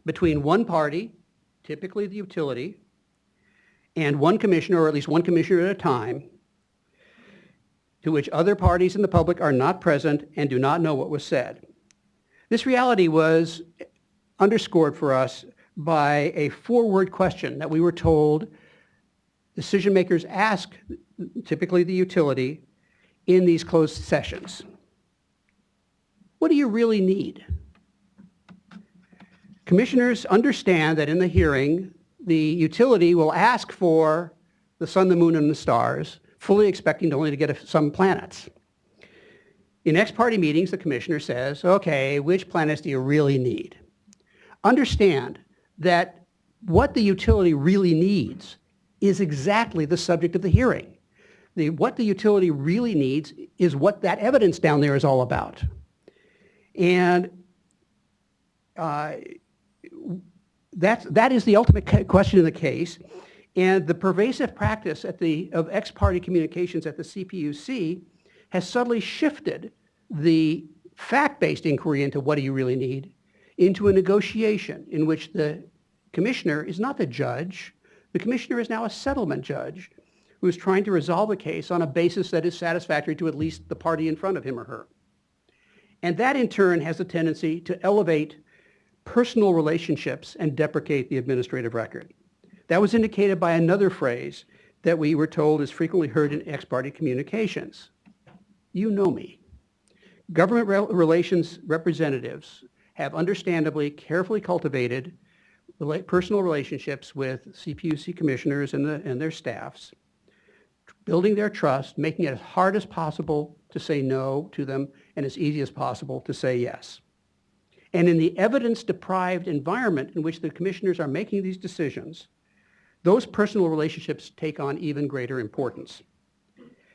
between one party, typically the utility, and one commissioner, or at least one commissioner at a time, to which other parties in the public are not present and do not know what was said. This reality was underscored for us by a four-word question that we were told decision makers ask, typically the utility, in these closed sessions. What do you really need? Commissioners understand that in the hearing, the utility will ask for the sun, the moon, and the stars, fully expecting only to get some planets. In ex-parte meetings, the commissioner says, okay, which planets do you really need? Understand that what the utility really needs is exactly the subject of the hearing. What the utility really needs is what that evidence down there is all about. And that is the ultimate question in the case. And the pervasive practice of ex-parte communications at the CPUC has subtly shifted the fact-based inquiry into what do you really need into a negotiation in which the commissioner is not the judge. The commissioner is now a settlement judge who is trying to resolve a case on a basis that is satisfactory to at least the party in front of him or her. And that in turn has a tendency to elevate personal relationships and deprecate the administrative record. That was indicated by another phrase that we were told is frequently heard in ex-parte communications. You know me. Government relations representatives have understandably carefully cultivated personal relationships with CPUC commissioners and their staffs, building their trust, making it as hard as possible to say no to them and as easy as possible to say yes. And in the evidence-deprived environment in which the commissioners are making these decisions, those personal relationships take on even greater importance.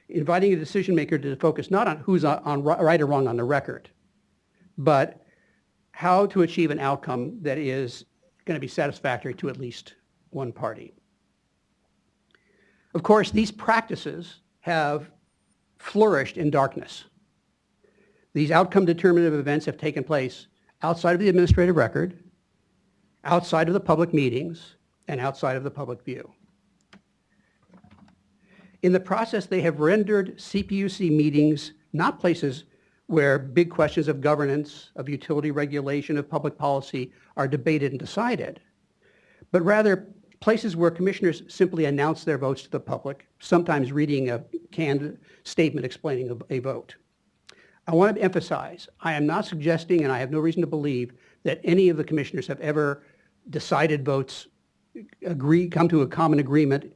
Inviting a decision maker to focus not on who's on right or wrong on the record, but how to achieve an outcome that is going to be satisfactory to at least one party. Of course, these practices have flourished in darkness. These outcome determinative events have taken place outside of the administrative record, outside of the public meetings, and outside of the public view. In the process, they have rendered CPUC meetings not places where big questions of governance, of utility regulation, of public policy are debated and decided, but rather places where commissioners simply announce their votes to the public, sometimes reading a canned statement explaining a vote. I want to emphasize, I am not suggesting, and I have no reason to believe, that any of the commissioners have ever decided votes, come to a common agreement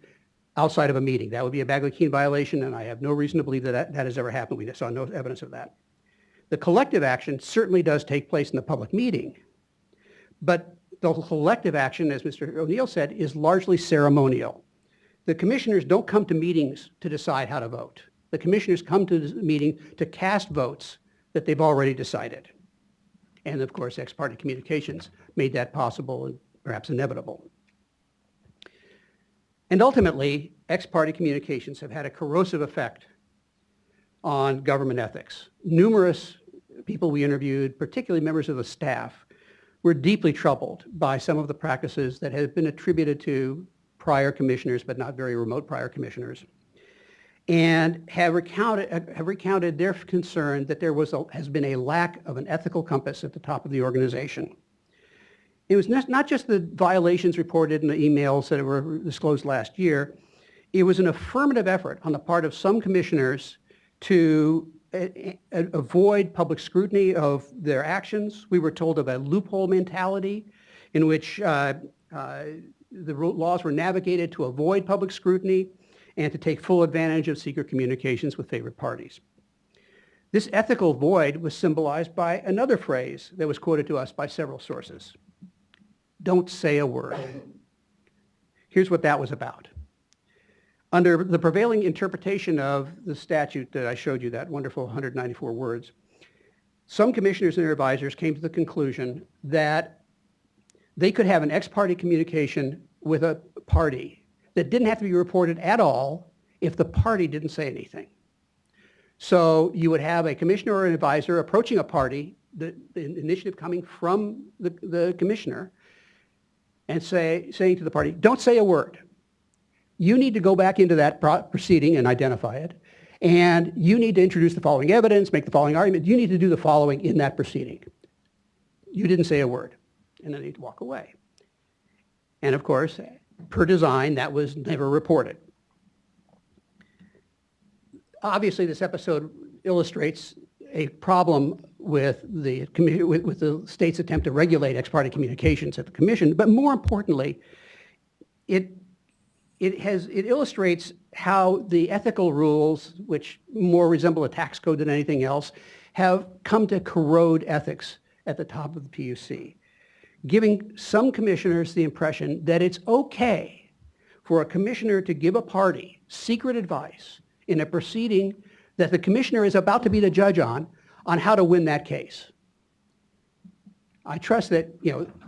outside of a meeting. That would be a Bagley-Keene violation, and I have no reason to believe that that has ever happened. We saw no evidence of that. The collective action certainly does take place in the public meeting, but the collective action, as Mr. O'Neill said, is largely ceremonial. The commissioners don't come to meetings to decide how to vote. The commissioners come to the meeting to cast votes that they've already decided. And of course, ex-parte communications made that possible and perhaps inevitable. And ultimately, ex-parte communications have had a corrosive effect on government ethics. Numerous people we interviewed, particularly members of the staff, were deeply troubled by some of the practices that have been attributed to prior commissioners, but not very remote prior commissioners, and have recounted their concern that there has been a lack of an ethical compass at the top of the organization. It was not just the violations reported in the emails that were disclosed last year. It was an affirmative effort on the part of some commissioners to avoid public scrutiny of their actions. We were told of a loophole mentality in which the laws were navigated to avoid public scrutiny and to take full advantage of secret communications with favored parties. This ethical void was symbolized by another phrase that was quoted to us by several sources. Don't say a word. Here's what that was about. Under the prevailing interpretation of the statute that I showed you, that wonderful 194 words, some commissioners and their advisors came to the conclusion that they could have an ex-parte communication with a party that didn't have to be reported at all if the party didn't say anything. So you would have a commissioner or an advisor approaching a party, the initiative coming from the commissioner, and saying to the party, don't say a word. You need to go back into that proceeding and identify it, and you need to introduce the following evidence, make the following argument. You need to do the following in that proceeding. You didn't say a word, and then they'd walk away. And of course, per design, that was never reported. Obviously, this episode illustrates a problem with the with the state's attempt to regulate ex parte communications at the commission, but more importantly, it illustrates how the ethical rules, which more resemble a tax code than anything else, have come to corrode ethics at the top of the PUC, giving some commissioners the impression that it's okay for a commissioner to give a party secret advice in a proceeding that the commissioner is about to be the judge on how to win that case. I trust that,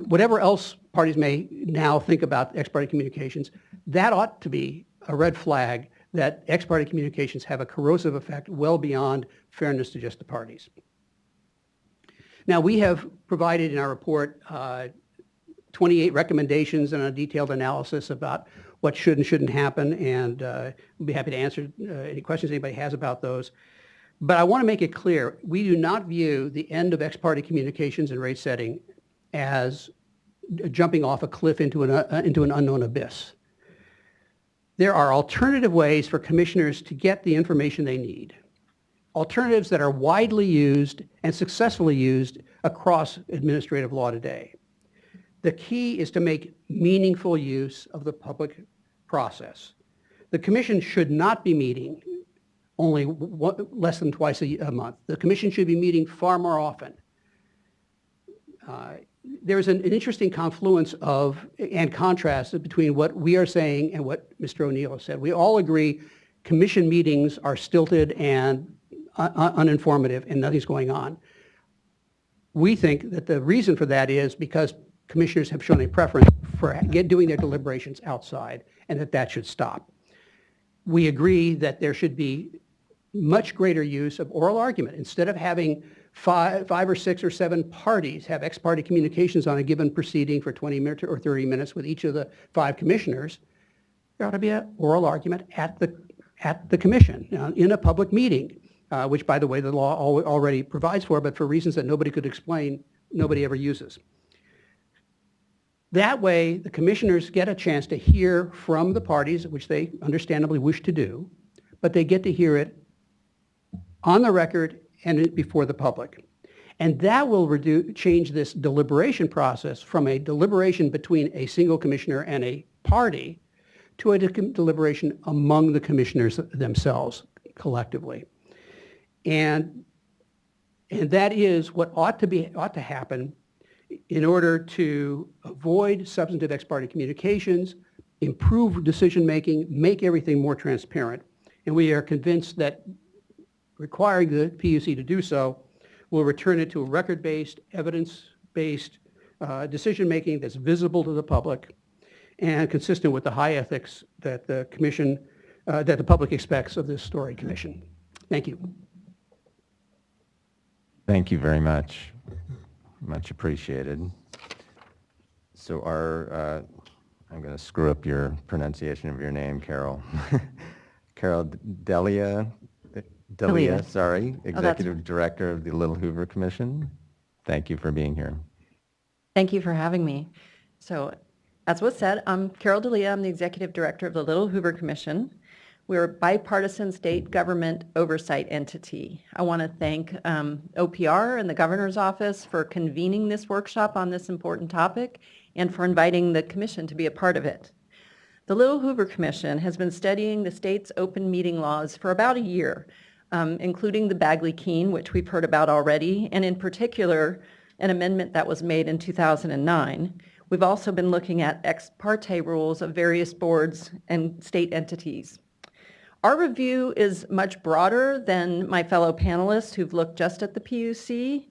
whatever else parties may now think about ex parte communications, that ought to be a red flag that ex parte communications have a corrosive effect well beyond fairness to just the parties. Now, we have provided in our report 28 recommendations and a detailed analysis about what should and shouldn't happen, and we'll be happy to answer any questions anybody has about those. But I want to make it clear, we do not view the end of ex parte communications and rate setting as jumping off a cliff into an unknown abyss. There are alternative ways for commissioners to get the information they need, alternatives that are widely used and successfully used across administrative law today. The key is to make meaningful use of the public process. The commission should not be meeting only less than twice a month. The commission should be meeting far more often. There's an interesting confluence and contrast between what we are saying and what Mr. O'Neill has said. We all agree commission meetings are stilted and uninformative and nothing's going on. We think that the reason for that is because commissioners have shown a preference for doing their deliberations outside, and that should stop. We agree that there should be much greater use of oral argument. Instead of having five or 6 or 7 parties have ex parte communications on a given proceeding for 20 minutes or 30 minutes with each of the 5 commissioners, there ought to be an oral argument at the commission in a public meeting, which, by the way, the law already provides for, but for reasons that nobody could explain, nobody ever uses. That way, the commissioners get a chance to hear from the parties, which they understandably wish to do, but they get to hear it on the record and before the public. And that will change this deliberation process from a deliberation between a single commissioner and a party to a deliberation among the commissioners themselves collectively. And that is what ought to happen in order to avoid substantive ex parte communications, improve decision-making, make everything more transparent. And we are convinced that requiring the PUC to do so will return it to a record-based, evidence-based decision-making that's visible to the public and consistent with the high ethics that the commission, that the public expects of this storied commission. Thank you. Thank you very much. Much appreciated. So I'm going to screw up your pronunciation of your name, Carol. Carol Delia, sorry, Executive Director of the Little Hoover Commission. Thank you for being here. Thank you for having me. So, as was said, I'm Carol Delia. I'm the Executive Director of the Little Hoover Commission. We're a bipartisan state government oversight entity. I want to thank OPR and the Governor's Office for convening this workshop on this important topic and for inviting the Commission to be a part of it. The Little Hoover Commission has been studying the state's open meeting laws for about a year, including the Bagley-Keene, which we've heard about already, and in particular, an amendment that was made in 2009. We've also been looking at ex parte rules of various boards and state entities. Our review is much broader than my fellow panelists who've looked just at the PUC.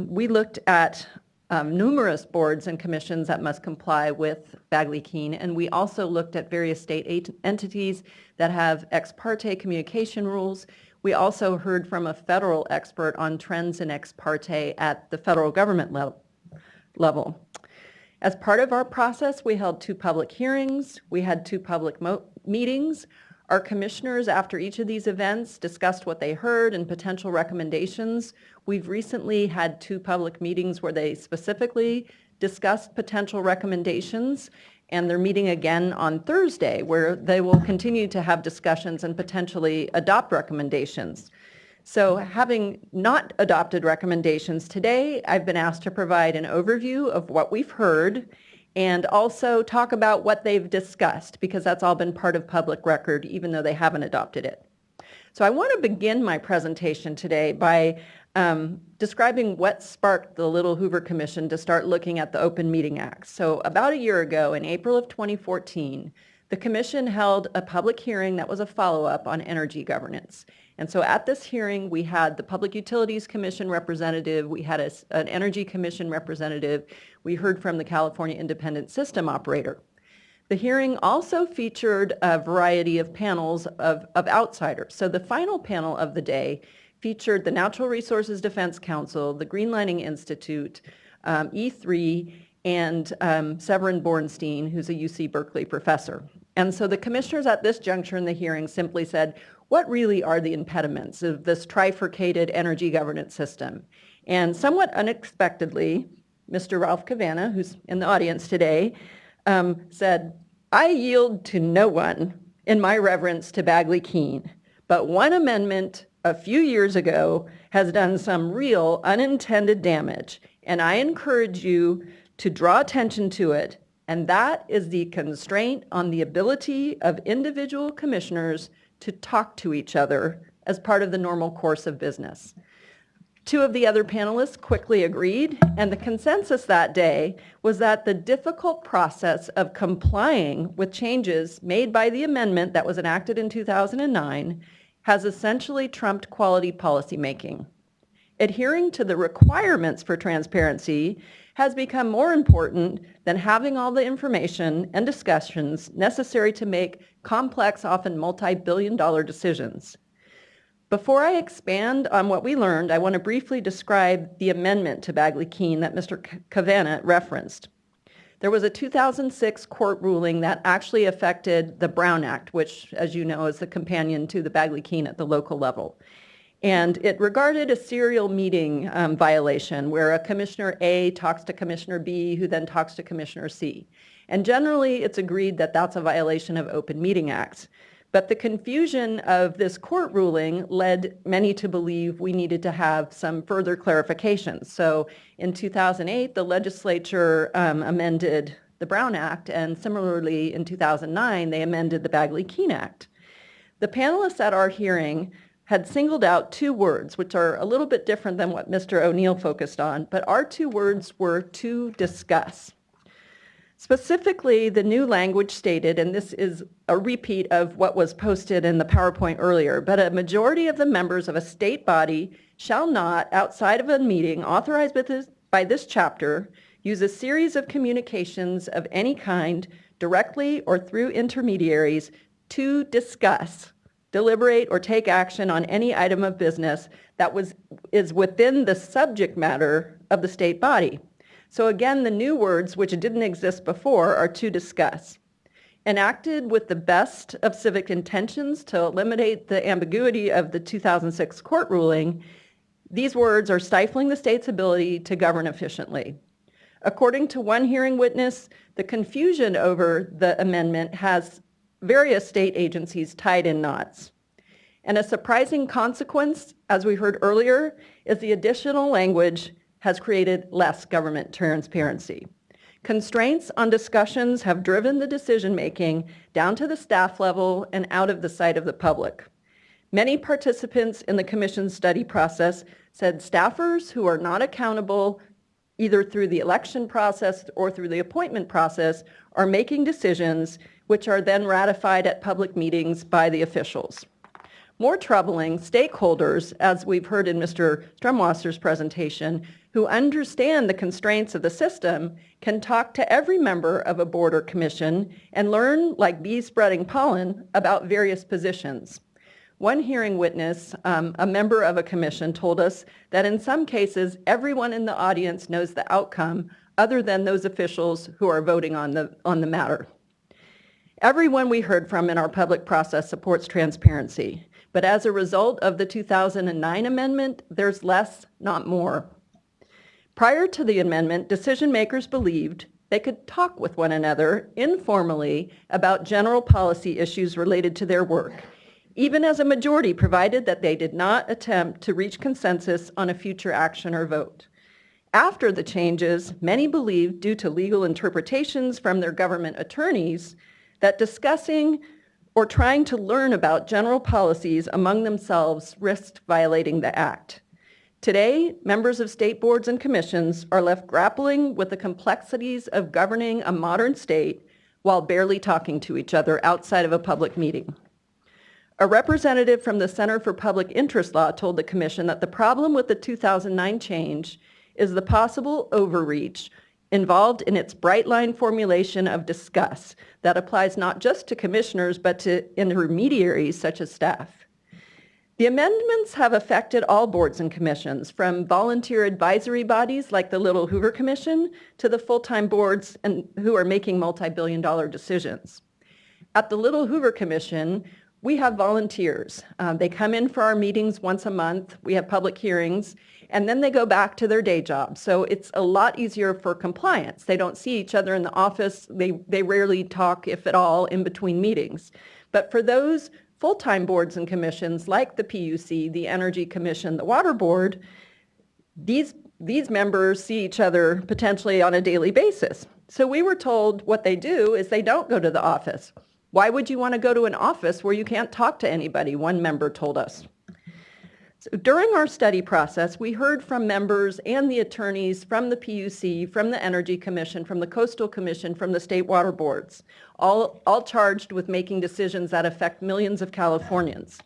We looked at numerous boards and commissions that must comply with Bagley-Keene, and we also looked at various state entities that have ex parte communication rules. We also heard from a federal expert on trends in ex parte at the federal government level. As part of our process, we held 2 public hearings. We had 2 public meetings. Our commissioners, after each of these events, discussed what they heard and potential recommendations. We've recently had 2 public meetings where they specifically discussed potential recommendations, and they're meeting again on Thursday, where they will continue to have discussions and potentially adopt recommendations. So having not adopted recommendations today, I've been asked to provide an overview of what we've heard and also talk about what they've discussed, because that's all been part of public record, even though they haven't adopted it. So I want to begin my presentation today by describing what sparked the Little Hoover Commission to start looking at the Open Meeting Act. So about a year ago, in April of 2014, the Commission held a public hearing that was a follow-up on energy governance. And so at this hearing, we had the Public Utilities Commission representative, we had an Energy Commission representative, we heard from the California Independent System Operator. The hearing also featured a variety of panels of outsiders. So the final panel of the day featured the Natural Resources Defense Council, the Greenlining Institute, E3, and Severin Bornstein, who's a UC Berkeley professor. And so the commissioners at this juncture in the hearing simply said, what really are the impediments of this trifurcated energy governance system? And somewhat unexpectedly, Mr. Ralph Cavanna, who's in the audience today, said, I yield to no one in my reverence to Bagley-Keene, but one amendment a few years ago has done some real unintended damage, and I encourage you to draw attention to it, and that is the constraint on the ability of individual commissioners to talk to each other as part of the normal course of business. Two of the other panelists quickly agreed, and the consensus that day was that the difficult process of complying with changes made by the amendment that was enacted in 2009 has essentially trumped quality policymaking. Adhering to the requirements for transparency has become more important than having all the information and discussions necessary to make complex, often multi-billion-dollar decisions. Before I expand on what we learned, I want to briefly describe the amendment to Bagley-Keene that Mr. Cavanna referenced. There was a 2006 court ruling that actually affected the Brown Act, which, as you know, is the companion to the Bagley-Keene at the local level. And it regarded a serial meeting violation where a Commissioner A talks to Commissioner B, who then talks to Commissioner C. And generally, it's agreed that that's a violation of Open Meeting Acts. But the confusion of this court ruling led many to believe we needed to have some further clarifications. So in 2008, the legislature amended the Brown Act, and similarly in 2009, they amended the Bagley-Keene Act. The panelists at our hearing had singled out two words, which are a little bit different than what Mr. O'Neill focused on, but our two words were to discuss. Specifically, the new language stated, and this is a repeat of what was posted in the PowerPoint earlier, but a majority of the members of a state body shall not, outside of a meeting authorized by this chapter, use a series of communications of any kind, directly or through intermediaries, to discuss, deliberate, or take action on any item of business that is within the subject matter of the state body. So again, the new words, which didn't exist before, are to discuss. Enacted with the best of civic intentions to eliminate the ambiguity of the 2006 court ruling, these words are stifling the state's ability to govern efficiently. According to one hearing witness, the confusion over the amendment has various state agencies tied in knots. And a surprising consequence, as we heard earlier, is the additional language has created less government transparency. Constraints on discussions have driven the decision-making down to the staff level and out of the sight of the public. Many participants in the commission's study process said staffers who are not accountable either through the election process or through the appointment process are making decisions which are then ratified at public meetings by the officials. More troubling, stakeholders, as we've heard in Mr. Strumwasser's presentation, who understand the constraints of the system, can talk to every member of a board or commission and learn, like bees spreading pollen, about various positions. One hearing witness, a member of a commission, told us that in some cases, everyone in the audience knows the outcome other than those officials who are voting on the matter. Everyone we heard from in our public process supports transparency, but as a result of the 2009 amendment, there's less, not more. Prior to the amendment, decision makers believed they could talk with one another informally about general policy issues related to their work, even as a majority provided that they did not attempt to reach consensus on a future action or vote. After the changes, many believed, due to legal interpretations from their government attorneys, that discussing or trying to learn about general policies among themselves risked violating the act. Today, members of state boards and commissions are left grappling with the complexities of governing a modern state while barely talking to each other outside of a public meeting. A representative from the Center for Public Interest Law told the commission that the problem with the 2009 change is the possible overreach involved in its bright line formulation of discuss that applies not just to commissioners but to intermediaries such as staff. The amendments have affected all boards and commissions, from volunteer advisory bodies like the Little Hoover Commission to the full-time boards who are making multi-billion-dollar decisions. At the Little Hoover Commission, we have volunteers. They come in for our meetings once a month. We have public hearings, and then they go back to their day job. So it's a lot easier for compliance. They don't see each other in the office. They rarely talk, if at all, in between meetings. But for those full-time boards and commissions like the PUC, the Energy Commission, the Water Board, these members see each other potentially on a daily basis. So we were told what they do is they don't go to the office. Why would you want to go to an office where you can't talk to anybody? One member told us. So during our study process, we heard from members and the attorneys from the PUC, from the Energy Commission, from the Coastal Commission, from the state water boards, all charged with making decisions that affect millions of Californians.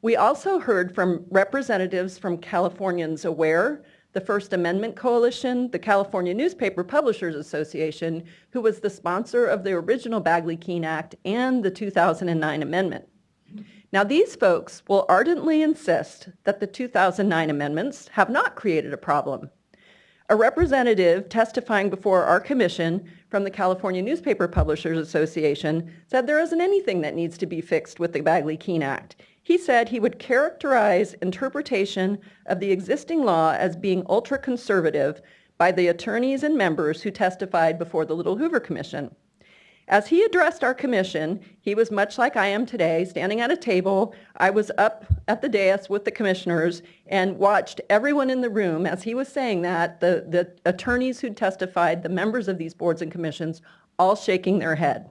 We also heard from representatives from Californians Aware, the First Amendment Coalition, the California Newspaper Publishers Association, who was the sponsor of the original Bagley-Keene Act and the 2009 amendment. Now, these folks will ardently insist that the 2009 amendments have not created a problem. A representative testifying before our commission from the California Newspaper Publishers Association said there isn't anything that needs to be fixed with the Bagley-Keene Act. He said he would characterize interpretation of the existing law as being ultra-conservative by the attorneys and members who testified before the Little Hoover Commission. As he addressed our commission, he was much like I am today, standing at a table. I was up at the dais with the commissioners and watched everyone in the room as he was saying that, the attorneys who testified, the members of these boards and commissions, all shaking their head.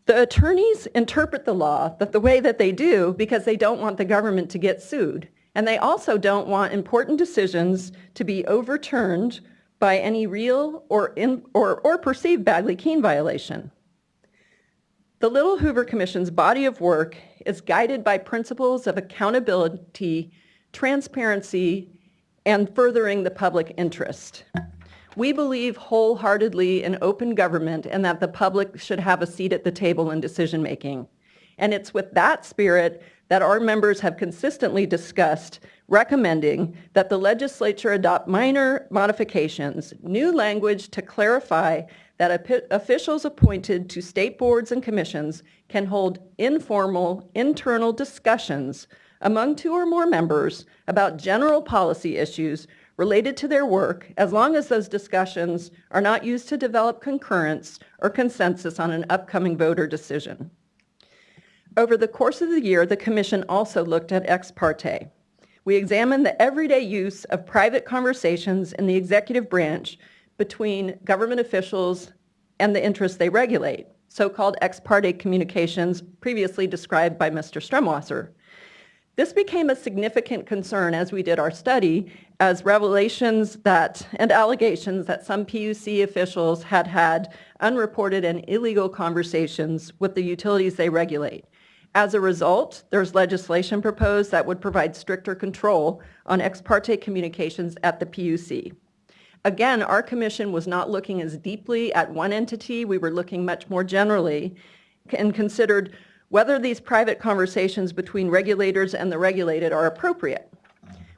The attorneys interpret the law the way that they do because they don't want the government to get sued. And they also don't want important decisions to be overturned by any real or perceived Bagley-Keene violation. The Little Hoover Commission's body of work is guided by principles of accountability, transparency, and furthering the public interest. We believe wholeheartedly in open government and that the public should have a seat at the table in decision-making. And it's with that spirit that our members have consistently discussed recommending that the legislature adopt minor modifications, new language to clarify that officials appointed to state boards and commissions can hold informal, internal discussions among two or more members about general policy issues related to their work, as long as those discussions are not used to develop concurrence or consensus on an upcoming vote or decision. Over the course of the year, the Commission also looked at ex parte. We examined the everyday use of private conversations in the executive branch between government officials and the interests they regulate, so-called ex parte communications previously described by Mr. Strumwasser. This became a significant concern as we did our study, as revelations and allegations that some PUC officials had unreported and illegal conversations with the utilities they regulate. As a result, there's legislation proposed that would provide stricter control on ex parte communications at the PUC. Again, our commission was not looking as deeply at one entity. We were looking much more generally and considered whether these private conversations between regulators and the regulated are appropriate.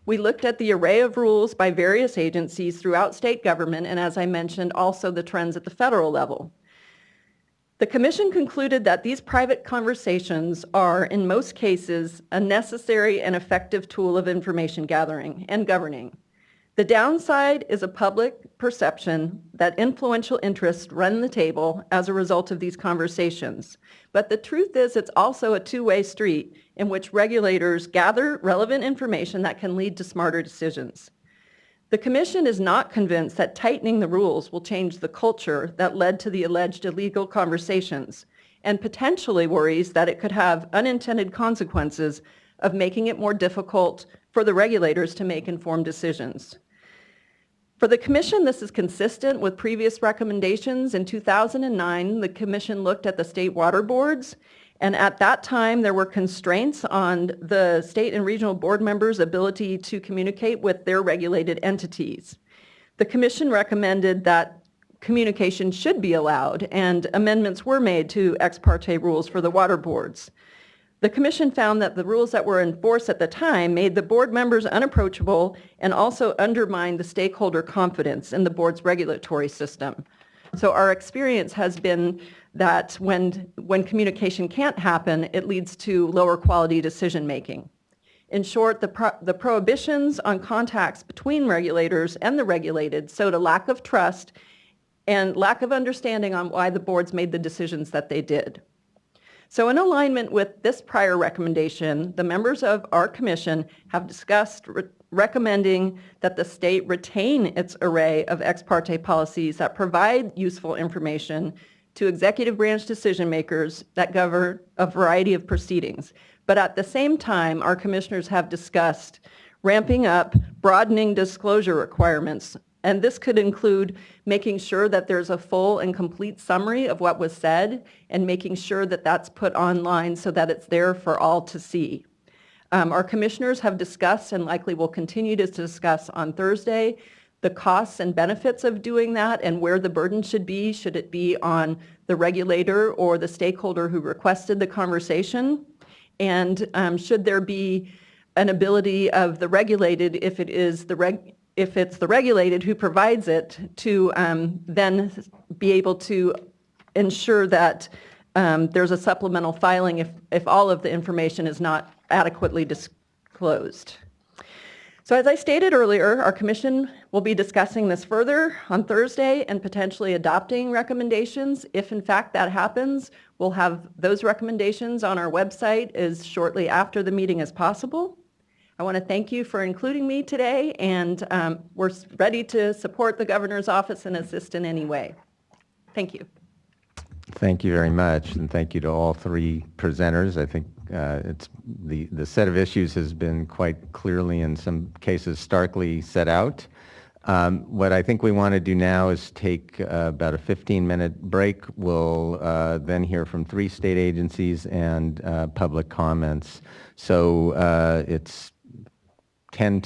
We looked at the array of rules by various agencies throughout state government and, as I mentioned, also the trends at the federal level. The Commission concluded that these private conversations are, in most cases, a necessary and effective tool of information gathering and governing. The downside is a public perception that influential interests run the table as a result of these conversations. But the truth is it's also a two-way street in which regulators gather relevant information that can lead to smarter decisions. The Commission is not convinced that tightening the rules will change the culture that led to the alleged illegal conversations, and potentially worries that it could have unintended consequences of making it more difficult for the regulators to make informed decisions. For the Commission, this is consistent with previous recommendations. In 2009, the Commission looked at the state water boards, and at that time, there were constraints on the state and regional board members' ability to communicate with their regulated entities. The Commission recommended that communication should be allowed, and amendments were made to ex parte rules for the water boards. The Commission found that the rules that were in force at the time made the board members unapproachable and also undermined the stakeholder confidence in the board's regulatory system. So our experience has been that when communication can't happen, it leads to lower quality decision making. In short, the prohibitions on contacts between regulators and the regulated showed a lack of trust and lack of understanding on why the boards made the decisions that they did. So in alignment with this prior recommendation, the members of our commission have discussed recommending that the state retain its array of ex parte policies that provide useful information to executive branch decision makers that govern a variety of proceedings. But at the same time, our commissioners have discussed ramping up, broadening disclosure requirements. And this could include making sure that there's a full and complete summary of what was said and making sure that that's put online so that it's there for all to see. Our commissioners have discussed and likely will continue to discuss on Thursday the costs and benefits of doing that and where the burden should be. Should it be on the regulator or the stakeholder who requested the conversation? And should there be an ability of the regulated, if it's the regulated who provides it, to then be able to ensure that there's a supplemental filing if all of the information is not adequately disclosed. So as I stated earlier, our commission will be discussing this further on Thursday and potentially adopting recommendations. If in fact that happens, we'll have those recommendations on our website as shortly after the meeting as possible. I want to thank you for including me today, and we're ready to support the governor's office and assist in any way. Thank you. Thank you very much, and thank you to all three presenters. I think it's the set of issues has been quite clearly, in some cases, starkly set out. What I think we want to do now is take about a 15-minute break. We'll then hear from 3 state agencies and public comments. So it's 10:10.